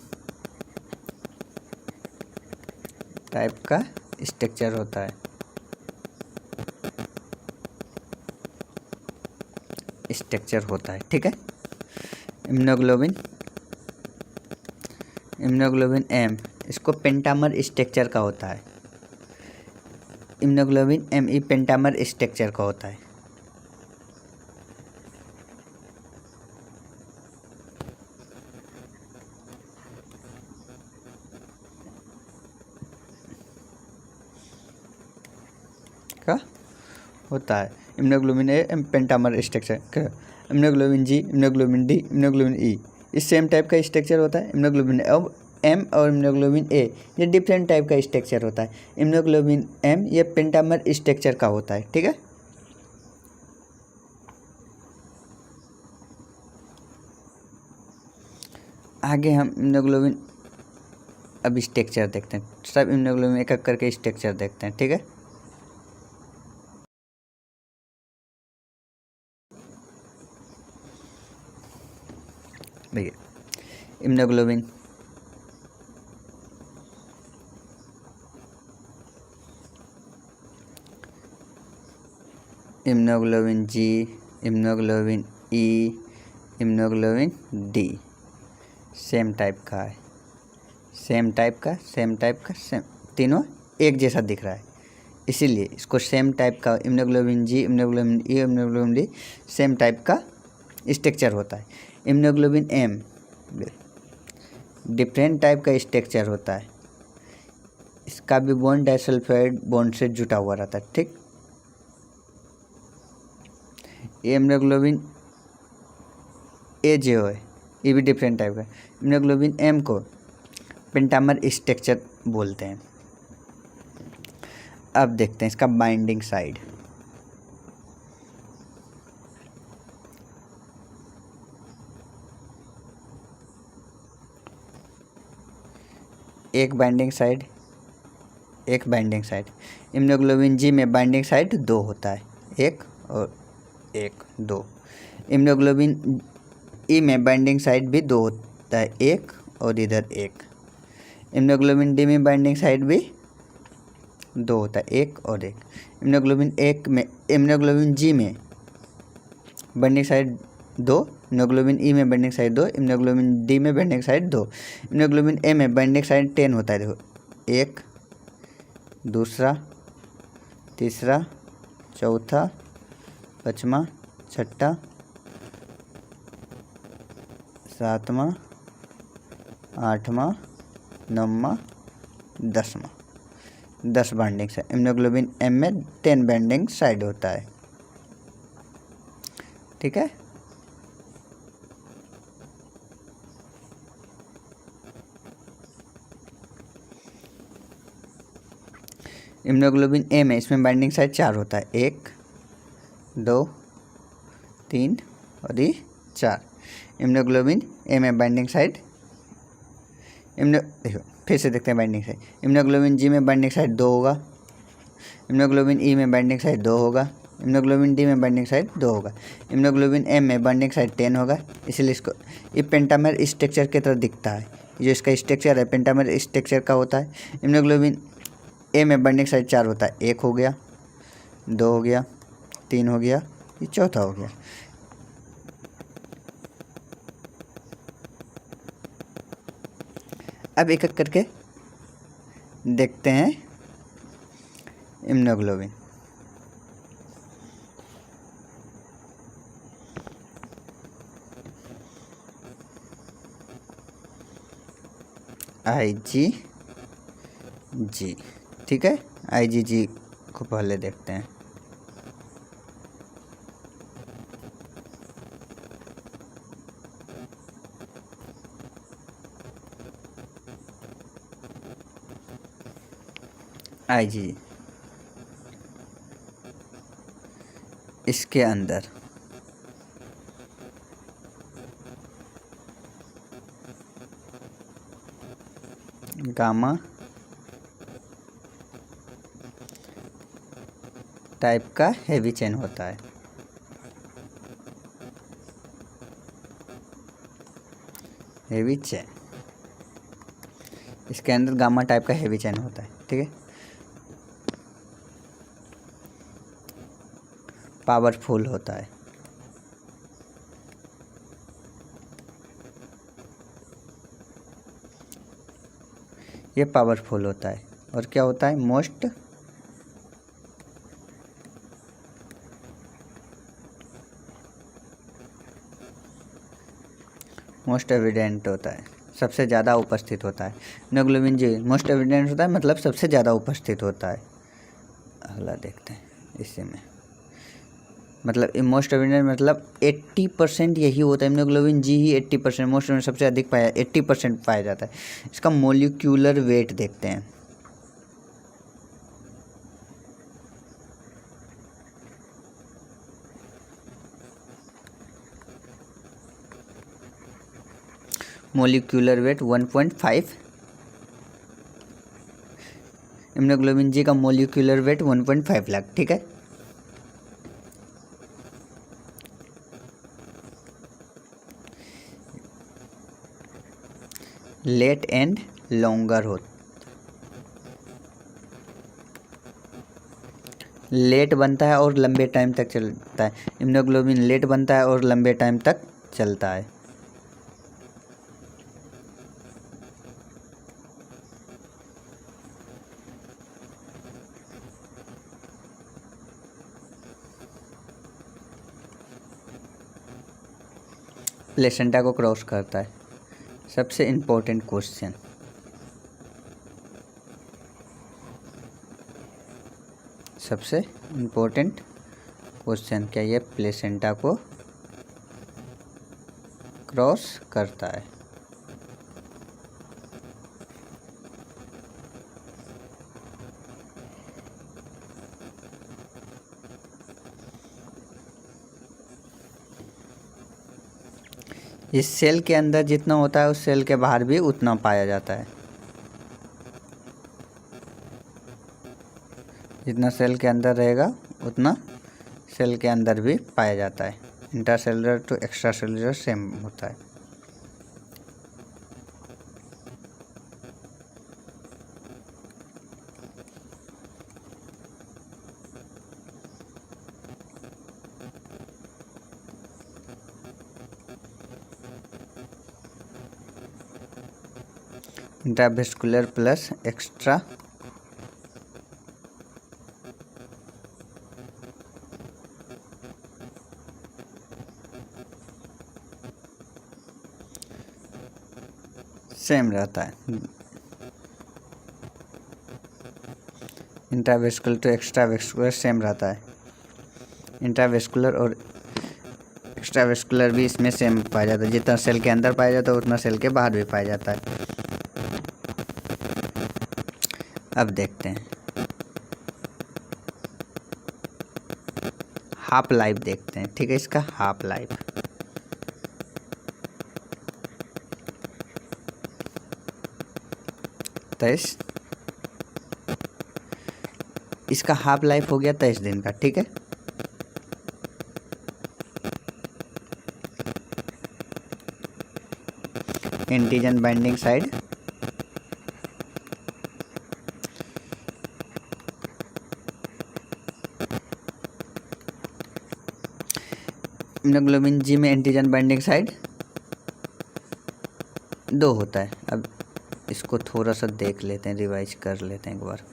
S1: का स्ट्रक्चर होता है, ठीक है। इम्यूनोग्लोबिन एम, इसको पेंटामर स्ट्रक्चर का होता है। Immunoglobin M E pentamer structure का होता है। का होता है immunoglobin A M pentamer structure. Immunoglobin G, immunoglobin D, immunoglobin E इस सेम टाइप का स्ट्रक्चर होता है। इम्यूनोग्लोबिन एम और इम्यूनोग्लोबिन ए ये डिफरेंट टाइप का स्ट्रक्चर होता है। इम्यूनोग्लोबिन एम ये पेंटामर स्ट्रक्चर का होता है, ठीक है। आगे हम इम्यूनोग्लोबिन अब स्ट्रक्चर देखते हैं, सब इम्यूनोग्लोबिन एक एक करके स्ट्रक्चर देखते हैं, ठीक है। देखिए इम्यूनोग्लोबिन जी, इम्यूनोग्लोबिन ई, इम्यूनोग्लोबिन डी सेम टाइप का है, सेम तीनों एक जैसा दिख रहा है, इसीलिए इसको सेम टाइप का इम्यूनोग्लोबिन जी, इम्यूनोग्लोबिन ई, इम्यूनोग्लोबिन डी सेम टाइप का स्ट्रक्चर होता है। इम्यूनोग्लोबिन एम डिफरेंट टाइप का स्ट्रक्चर होता है, इसका भी बॉन्ड डाइसल्फाइड बॉन्ड से जुटा हुआ रहता है, ठीक। इम्यूनोग्लोबिन ए जो है ये भी डिफरेंट टाइप का। इम्यूनोग्लोबिन एम को पेंटामर स्ट्रक्चर बोलते हैं। अब देखते हैं इसका बाइंडिंग साइड। एक बाइंडिंग साइड इम्यूनोग्लोबिन जी में बाइंडिंग साइड 2 होता है, 1 और 1 2। इम्यूनोग्लोबिन ई में बाइंडिंग साइड भी 2 होता है, 1 और इधर 1। इम्यूनोग्लोबिन डी में बाइंडिंग साइड भी 2 होता है, 1 और 1। इम्यूनोग्लोबिन जी में बाइंडिंग साइड 2, इम्यूनोग्लोबिन ई में बाइंडिंग साइड 2, इम्यूनोग्लोबिन डी में बाइंडिंग साइड 2। इम्यूनोग्लोबिन ए में बाइंडिंग साइड 10 होता है, देखो 1 दूसरा, तीसरा, चौथा, पाँचवा, छठा, सातवां, आठवां, नौवां, 10वां 10 बाइंडिंग साइड। इम्यूनोग्लोबिन एम में 10 बाइंडिंग साइड होता है। ठीक है। इम्यूनोग्लोबिन ए में इसमें बाइंडिंग साइड 4 होता है, 1 2 3 और ये 4। इम्यूनोग्लोबिन ए में बाइंडिंग साइड देखो फिर से देखते हैं बाइंडिंग साइड। इम्यूनोग्लोबिन जी में बाइंडिंग साइड 2 होगा, इम्यूनोग्लोबिन ई में बाइंडिंग साइड 2 होगा, इम्यूनोग्लोबिन डी में बाइंडिंग साइड 2 होगा, इम्यूनोग्लोबिन एम में बाइंडिंग साइड 10 होगा। इसलिए इसको ये पेंटामर स्ट्रक्चर की तरह दिखता है। जो इसका स्ट्रक्चर है पेंटामर स्ट्रक्चर का होता है। इम्यूनोग्लोबिन ए में बाइंडिंग साइड 4 होता है, 1 हो गया, 2 हो गया, 3 हो गया, ये चौथा हो गया। अब एक एक करके देखते हैं इम्यूनोग्लोबिन। IgG, ठीक है। IgG को पहले देखते हैं। IgG इसके अंदर गामा टाइप का हेवी चेन होता है। हेवी चेन इसके अंदर गामा टाइप का हेवी चेन होता है, ठीक है। पावरफुल होता है। ये पावरफुल होता है। और क्या होता है, मोस्ट एविडेंट होता है, सबसे ज़्यादा उपस्थित होता है। इम्यूनोग्लोबिन जी मोस्ट एविडेंट होता है, मतलब सबसे ज़्यादा उपस्थित होता है। अगला देखते हैं इसी में, मतलब मोस्ट एविडेंट मतलब 80% यही होता है। इम्यूनोग्लोबिन जी ही 80%, मोस्ट एविडेंट सबसे अधिक 80% पाया जाता है। इसका मोलिक्यूलर वेट देखते हैं। Molecular weight 1.5। इम्यूनोग्लोबिन जी का मोलिक्यूलर वेट 1.5 लाख, ठीक है। लेट एंड लॉन्गर हो, लेट बनता है और लंबे टाइम तक चलता है। इम्यूनोग्लोबिन लेट बनता है और लंबे टाइम तक चलता है। प्लेसेंटा को क्रॉस करता है। सबसे इम्पोर्टेंट क्वेश्चन, सबसे इम्पोर्टेंट क्वेश्चन, क्या ये प्लेसेंटा को क्रॉस करता है? इस सेल के अंदर जितना होता है उस सेल के बाहर भी उतना पाया जाता है। जितना सेल के अंदर रहेगा उतना सेल के अंदर भी पाया जाता है। Intracellular to extra cellular same होता है। इंट्रावेस्कुलर प्लस एक्स्ट्रा सेम रहता है। इंट्रावेस्कुलर तो एक्स्ट्रा वेस्कुलर सेम रहता है। इंट्रावेस्कुलर और एक्स्ट्रा वेस्कुलर भी इसमें सेम पाया जाता है, जितना सेल के अंदर पाया जाता है उतना सेल के बाहर भी पाया जाता है। अब देखते हैं हाफ लाइफ देखते हैं, ठीक है, इसका हाफ लाइफ। तेईस, इसका हाफ लाइफ हो गया 23 दिन का, ठीक है। एंटीजन बाइंडिंग साइड, इम्यूनोग्लोबिन जी में एंटीजन बाइंडिंग साइड 2 होता है। अब इसको थोड़ा सा देख लेते हैं, रिवाइज कर लेते हैं एक बार।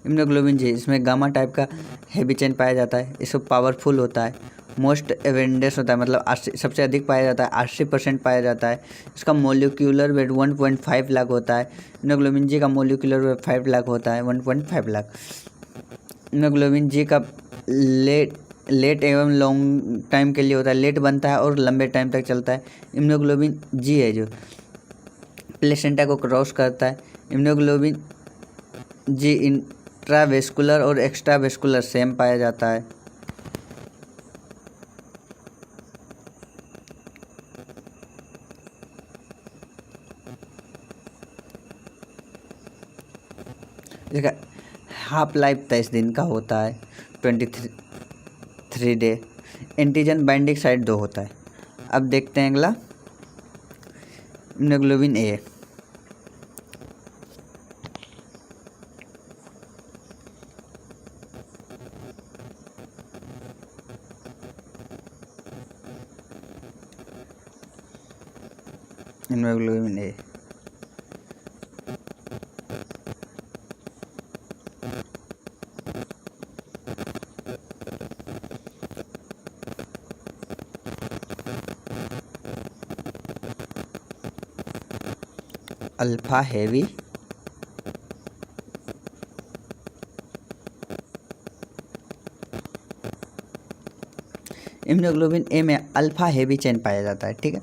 S1: इम्यूनोग्लोबिन जी इसमें गामा टाइप का हेवी चेन पाया जाता है, इसको पावरफुल होता है, मोस्ट एवेंडेस होता है, मतलब 80 सबसे अधिक पाया जाता है, 80% पाया जाता है। इसका मोलिक्यूलर वेट 1.5 लाख होता है। इम्यूनोग्लोबिन जी का मोलिक्यूलर वेट 5 लाख होता है, 1.5 लाख। इम्यूनोग्लोबिन जी का लेट एवं लॉन्ग टाइम के लिए होता है, लेट बनता है और लंबे टाइम तक चलता है। इम्यूनोग्लोबिन जी है जो प्लेसेंटा को क्रॉस करता है। इम्यूनोग्लोबिन जी इंट्रावेस्कुलर और एक्स्ट्रावेस्कुलर सेम पाया जाता है। देखा, हाफ लाइफ 23 दिन का होता है, 23 डे। एंटीजन बाइंडिंग साइड 2 होता है। अब देखते हैं अगला इम्यूनोग्लोबिन ए। इम्यूनोग्लोबिन ए अल्फा हैवी इम्यूनोग्लोबिन ए में अल्फा हैवी चेन पाया जाता है, ठीक है।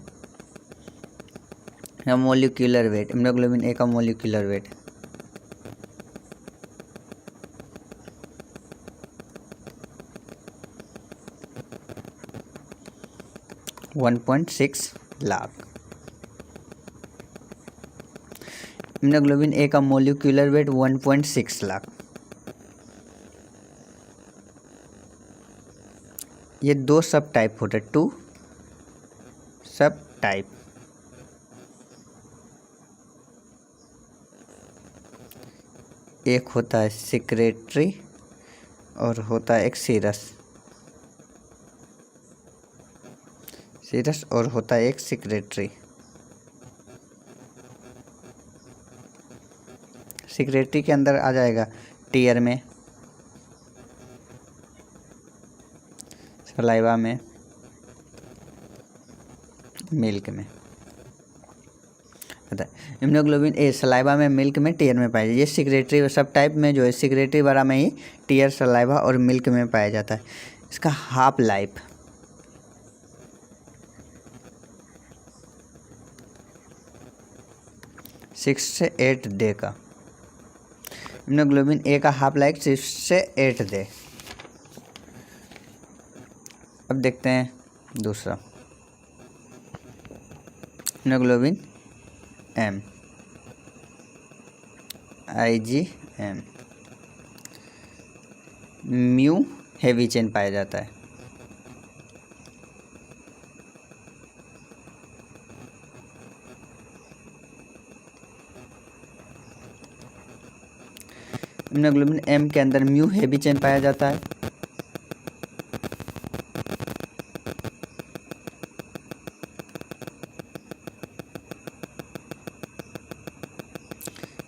S1: मोलिक्यूलर वेट, इम्यूनोग्लोबिन ए का मोलिक्यूलर वेट 1.6 लाख। इम्यूनोग्लोबिन ए का मोलिक्यूलर वेट 1.6 लाख। ये 2 सब टाइप होते हैं, 2 सब टाइप। एक होता है सिक्रेटरी और होता है एक सीरस और होता है एक सिक्रेटरी। सिक्रेटरी के अंदर आ जाएगा टीयर में, सलाइवा में, मिल्क में। इम्यूनोग्लोबिन ए सलाइवा में, मिल्क में, टीयर में पाया जाता है। ये सिक्रेटरी सब टाइप में जो है सिक्रेटरी वाला में ही टीयर, सलाइवा और मिल्क में पाया जाता है। इसका हाफ लाइफ 6 से 8 डे का। इम्यूनोग्लोबिन ए का हाफ लाइफ 6 से 8 डे। अब देखते हैं दूसरा immunoglobin M, IgM। Mu heavy chain पाया जाता है। इम्यूनोग्लोबिन एम के अंदर म्यू हेवी चेन पाया जाता है।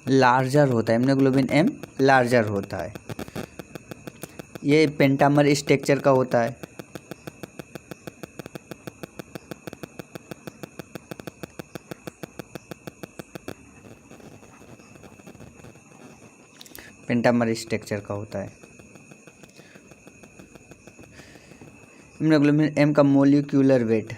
S1: लार्जर होता है, इम्यूनोग्लोबिन एम लार्जर होता है। ये पेंटामर स्ट्रक्चर का होता है। पेंटामर स्ट्रक्चर का होता है। इम्यूनोग्लोबिन एम का मोलिक्यूलर वेट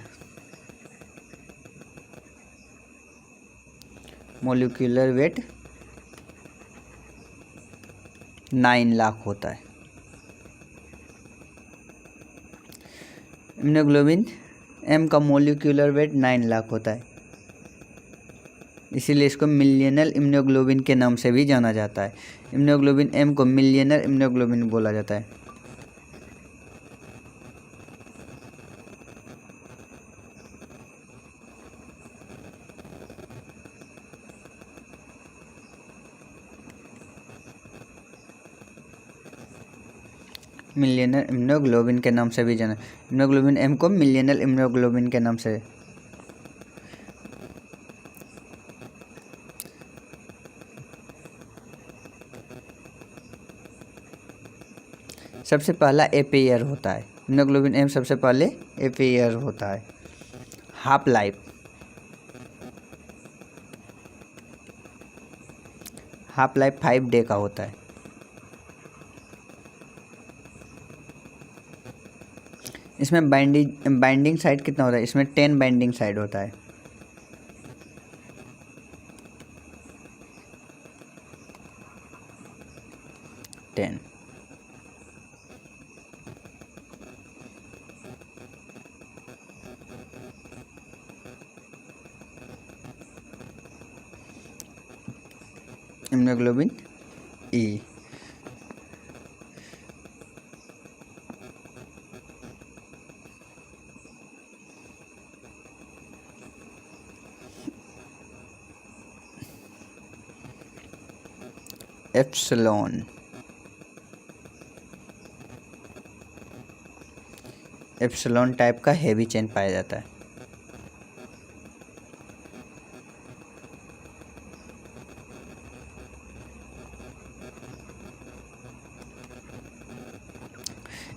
S1: 9 लाख होता है। इम्यूनोग्लोबिन एम का मोलिक्यूलर वेट 9 लाख होता है, इसीलिए इसको मिलियनल इम्यूनोग्लोबिन के नाम से भी जाना जाता है। इम्यूनोग्लोबिन एम को मिलियनल इम्यूनोग्लोबिन बोला जाता है। मिलियनल इम्यूनोग्लोबिन के नाम से भी जाना, इम्यूनोग्लोबिन एम को मिलियनल इम्यूनोग्लोबिन के नाम से। सबसे पहला एपेयर होता है, इम्यूनोग्लोबिन एम सबसे पहले एपेयर होता है। हाफ लाइफ 5 डे का होता है। इसमें बाइंडिंग साइड कितना होता है? इसमें 10 बाइंडिंग साइड होता है। इम्यूनोग्लोबिन ई एप्सिलॉन टाइप का हेवी चेन पाया जाता है।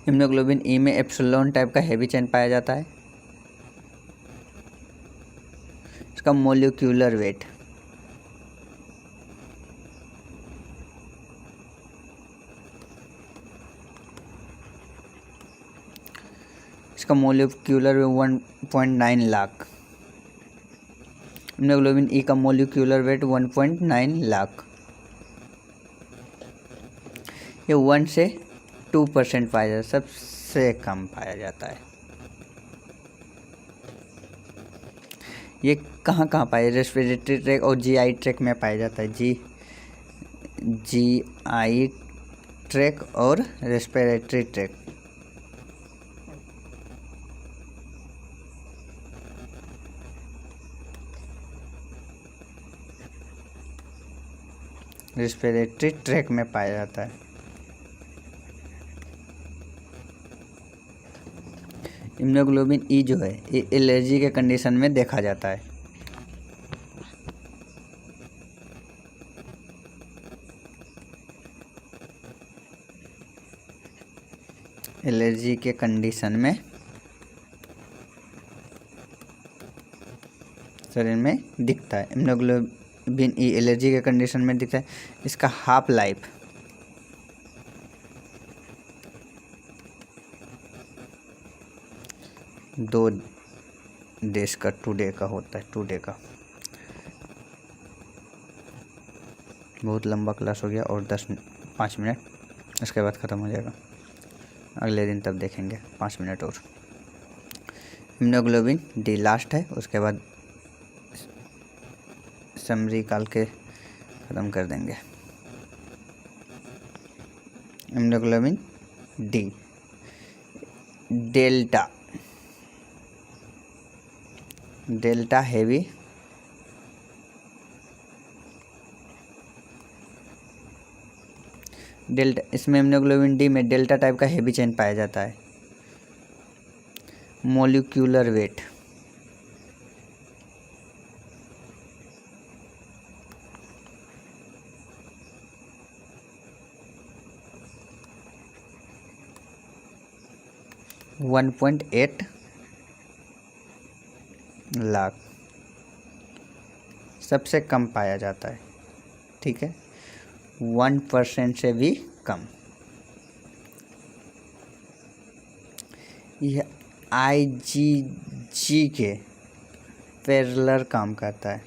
S1: इम्यूनोग्लोबिन ई में एप्सिलॉन टाइप का हेवी चेन पाया जाता है। इसका molecular weight molecular 1.9 lakh. Immunoglobin E का मोलिक्यूलर वेट 1.9 लाख। ये 1 से 2% पाया जाता है, सबसे कम पाया जाता है। ये कहाँ कहाँ पाया? रेस्पिरेटरी ट्रैक और जीआई ट्रैक में पाया जाता है। जीआई ट्रैक और रेस्पिरेटरी ट्रैक। रेस्पिरेटरी ट्रैक में पाया जाता है। इम्यूनोग्लोबिन ई जो है ये एलर्जी के कंडीशन में देखा जाता है। एलर्जी के कंडीशन में शरीर में दिखता है। इम्यूनोग्लोबिन ई एलर्जी के कंडीशन में दिखता है। इसका हाफ लाइफ 2 देश का 2 डे का होता है। 2 डे का बहुत लंबा क्लास हो गया और 5 मिनट, उसके बाद ख़त्म हो जाएगा। अगले दिन तब देखेंगे 5 मिनट और। इम्यूनोग्लोबिन डी लास्ट है, उसके बाद समरी काल के ख़त्म कर देंगे। इम्यूनोग्लोबिन डी डेल्टा हेवी इसमें इम्यूनोग्लोबिन डी में डेल्टा टाइप का हेवी चेन पाया जाता है। मोलिक्यूलर वेट 1.8 लाख, सबसे कम पाया जाता है। ठीक है, 1% से भी कम। यह IgG के पैरेलल काम करता है।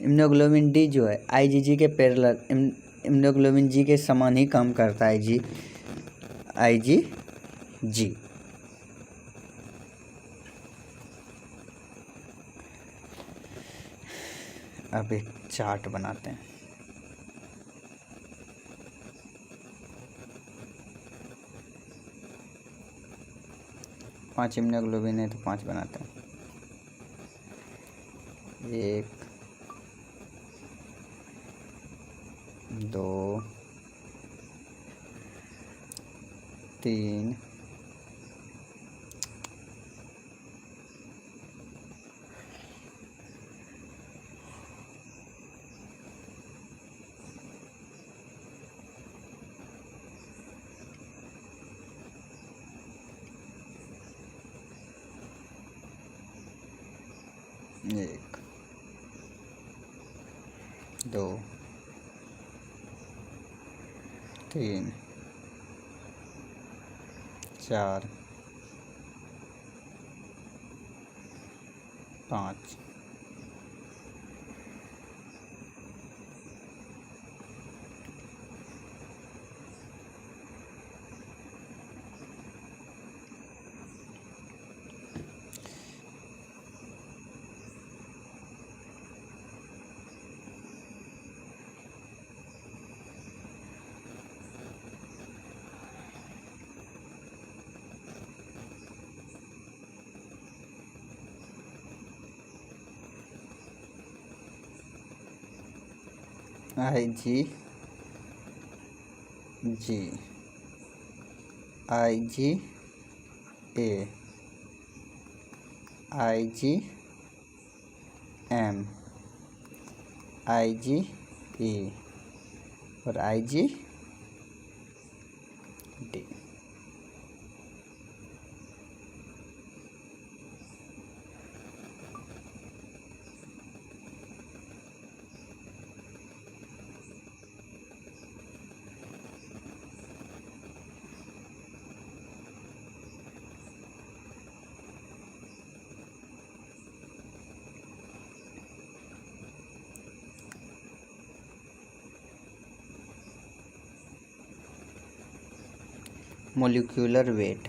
S1: इम्यूनोग्लोबिन डी जो है IgG के पैरेलल इम्यूनोग्लोबिन जी के समान ही काम करता है IgG। अब एक चार्ट बनाते हैं। पांच इम्यूनोग्लोबिन है तो 5 बनाते हैं। 1 2 3 1 2 3 4 5 IgG IgA IgM IgE और IgD। मोलिक्यूलर वेट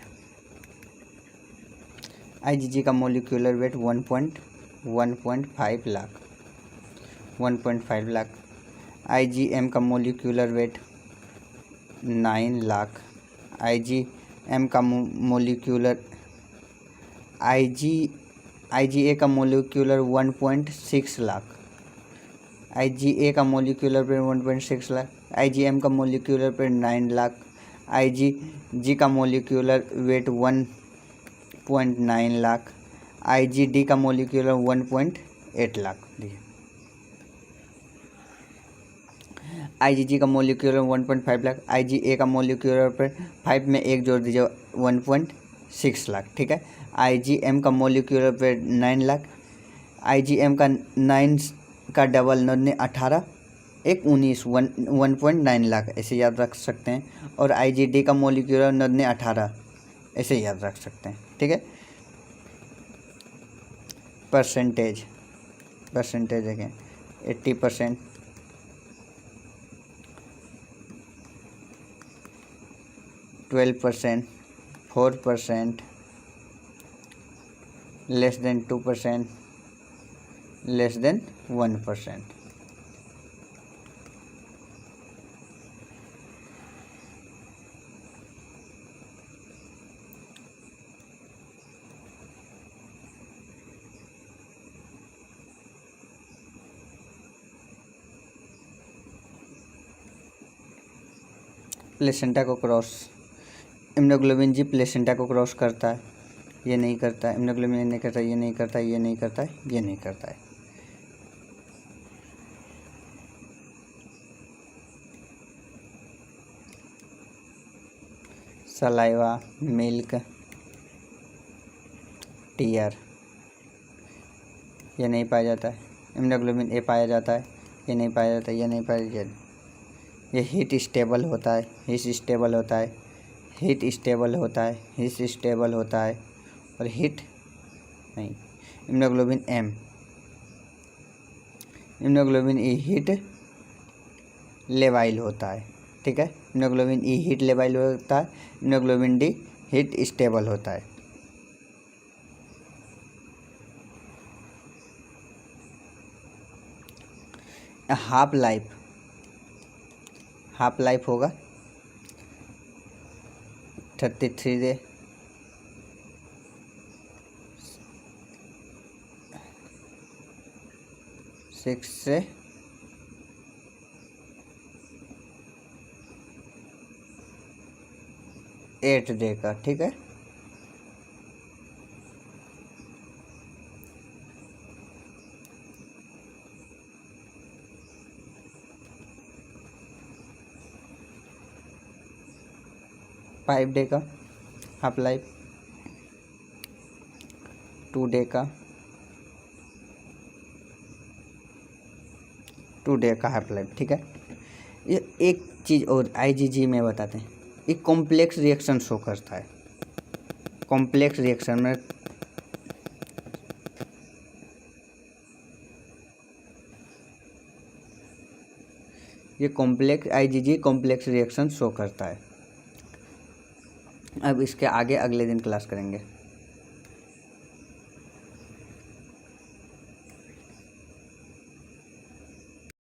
S1: IgG का molecular weight 1.5 lakh 1.5 lakh. IgM का मोलिक्यूलर वेट 9 लाख। IgM का मोलिक्यूलर IgA का मोलिक्यूलर 1.6 लाख। IgA का मोलिक्यूलर वेट 1.6 लाख। IgM का मोलिक्यूलर वेट 9 लाख। IgG का मोलिक्यूलर वेट 1.9 लाख। IgD का मोलिक्यूलर 1.8 लाख। IgG का मोलिक्यूलर 1.5 लाख। IgA का मोलिक्यूलर वेट 5 में 1 जोड़ दीजिए 1.6 लाख। ठीक है। IgM का मोलिक्यूलर वेट 9 लाख। IgM का 9 का डबल 9 18 1 19 1.9 लाख ऐसे याद रख सकते हैं। और IgD का मोलिक्यूलर 9 18 ऐसे याद रख सकते हैं। ठीक है। परसेंटेज देखें 80%, 12%, 4%, less than 2%, less than 1%। Placenta को क्रॉस इम्यूनोग्लोबिन जी प्लेसेंटा को क्रॉस करता है, ये नहीं करता है। इम्यूनोग्लोबिन ये नहीं करता, ये नहीं करता, ये नहीं करता है, ये नहीं करता है। सलाइवा, मिल्क, टीयर ये नहीं पाया जाता है। इम्यूनोग्लोबिन ए पाया जाता है, ये नहीं पाया जाता, ये नहीं पाया जाता। ये हीट स्टेबल होता है, हीट स्टेबल होता है, हीट स्टेबल होता है, हीट स्टेबल होता है, और हीट नहीं। इम्यूनोग्लोबिन एम, इम्यूनोग्लोबिन ई हीट लेवाइल होता है, ठीक है। इम्यूनोग्लोबिन ई हीट लेवाइल होता है, इम्यूनोग्लोबिन डी हीट स्टेबल होता है। हाफ लाइफ होगा 33 डे, 6 से 8 डे का, ठीक है। फाइव डे का हाफ लाइफ, 2 डे का, 2 डे का हाफ लाइफ, ठीक है। ये एक चीज़ और आईजीजी में बताते हैं, एक कॉम्प्लेक्स रिएक्शन शो करता है। कॉम्प्लेक्स रिएक्शन में ये complex IgG complex reaction show करता है। अब इसके आगे अगले दिन क्लास करेंगे।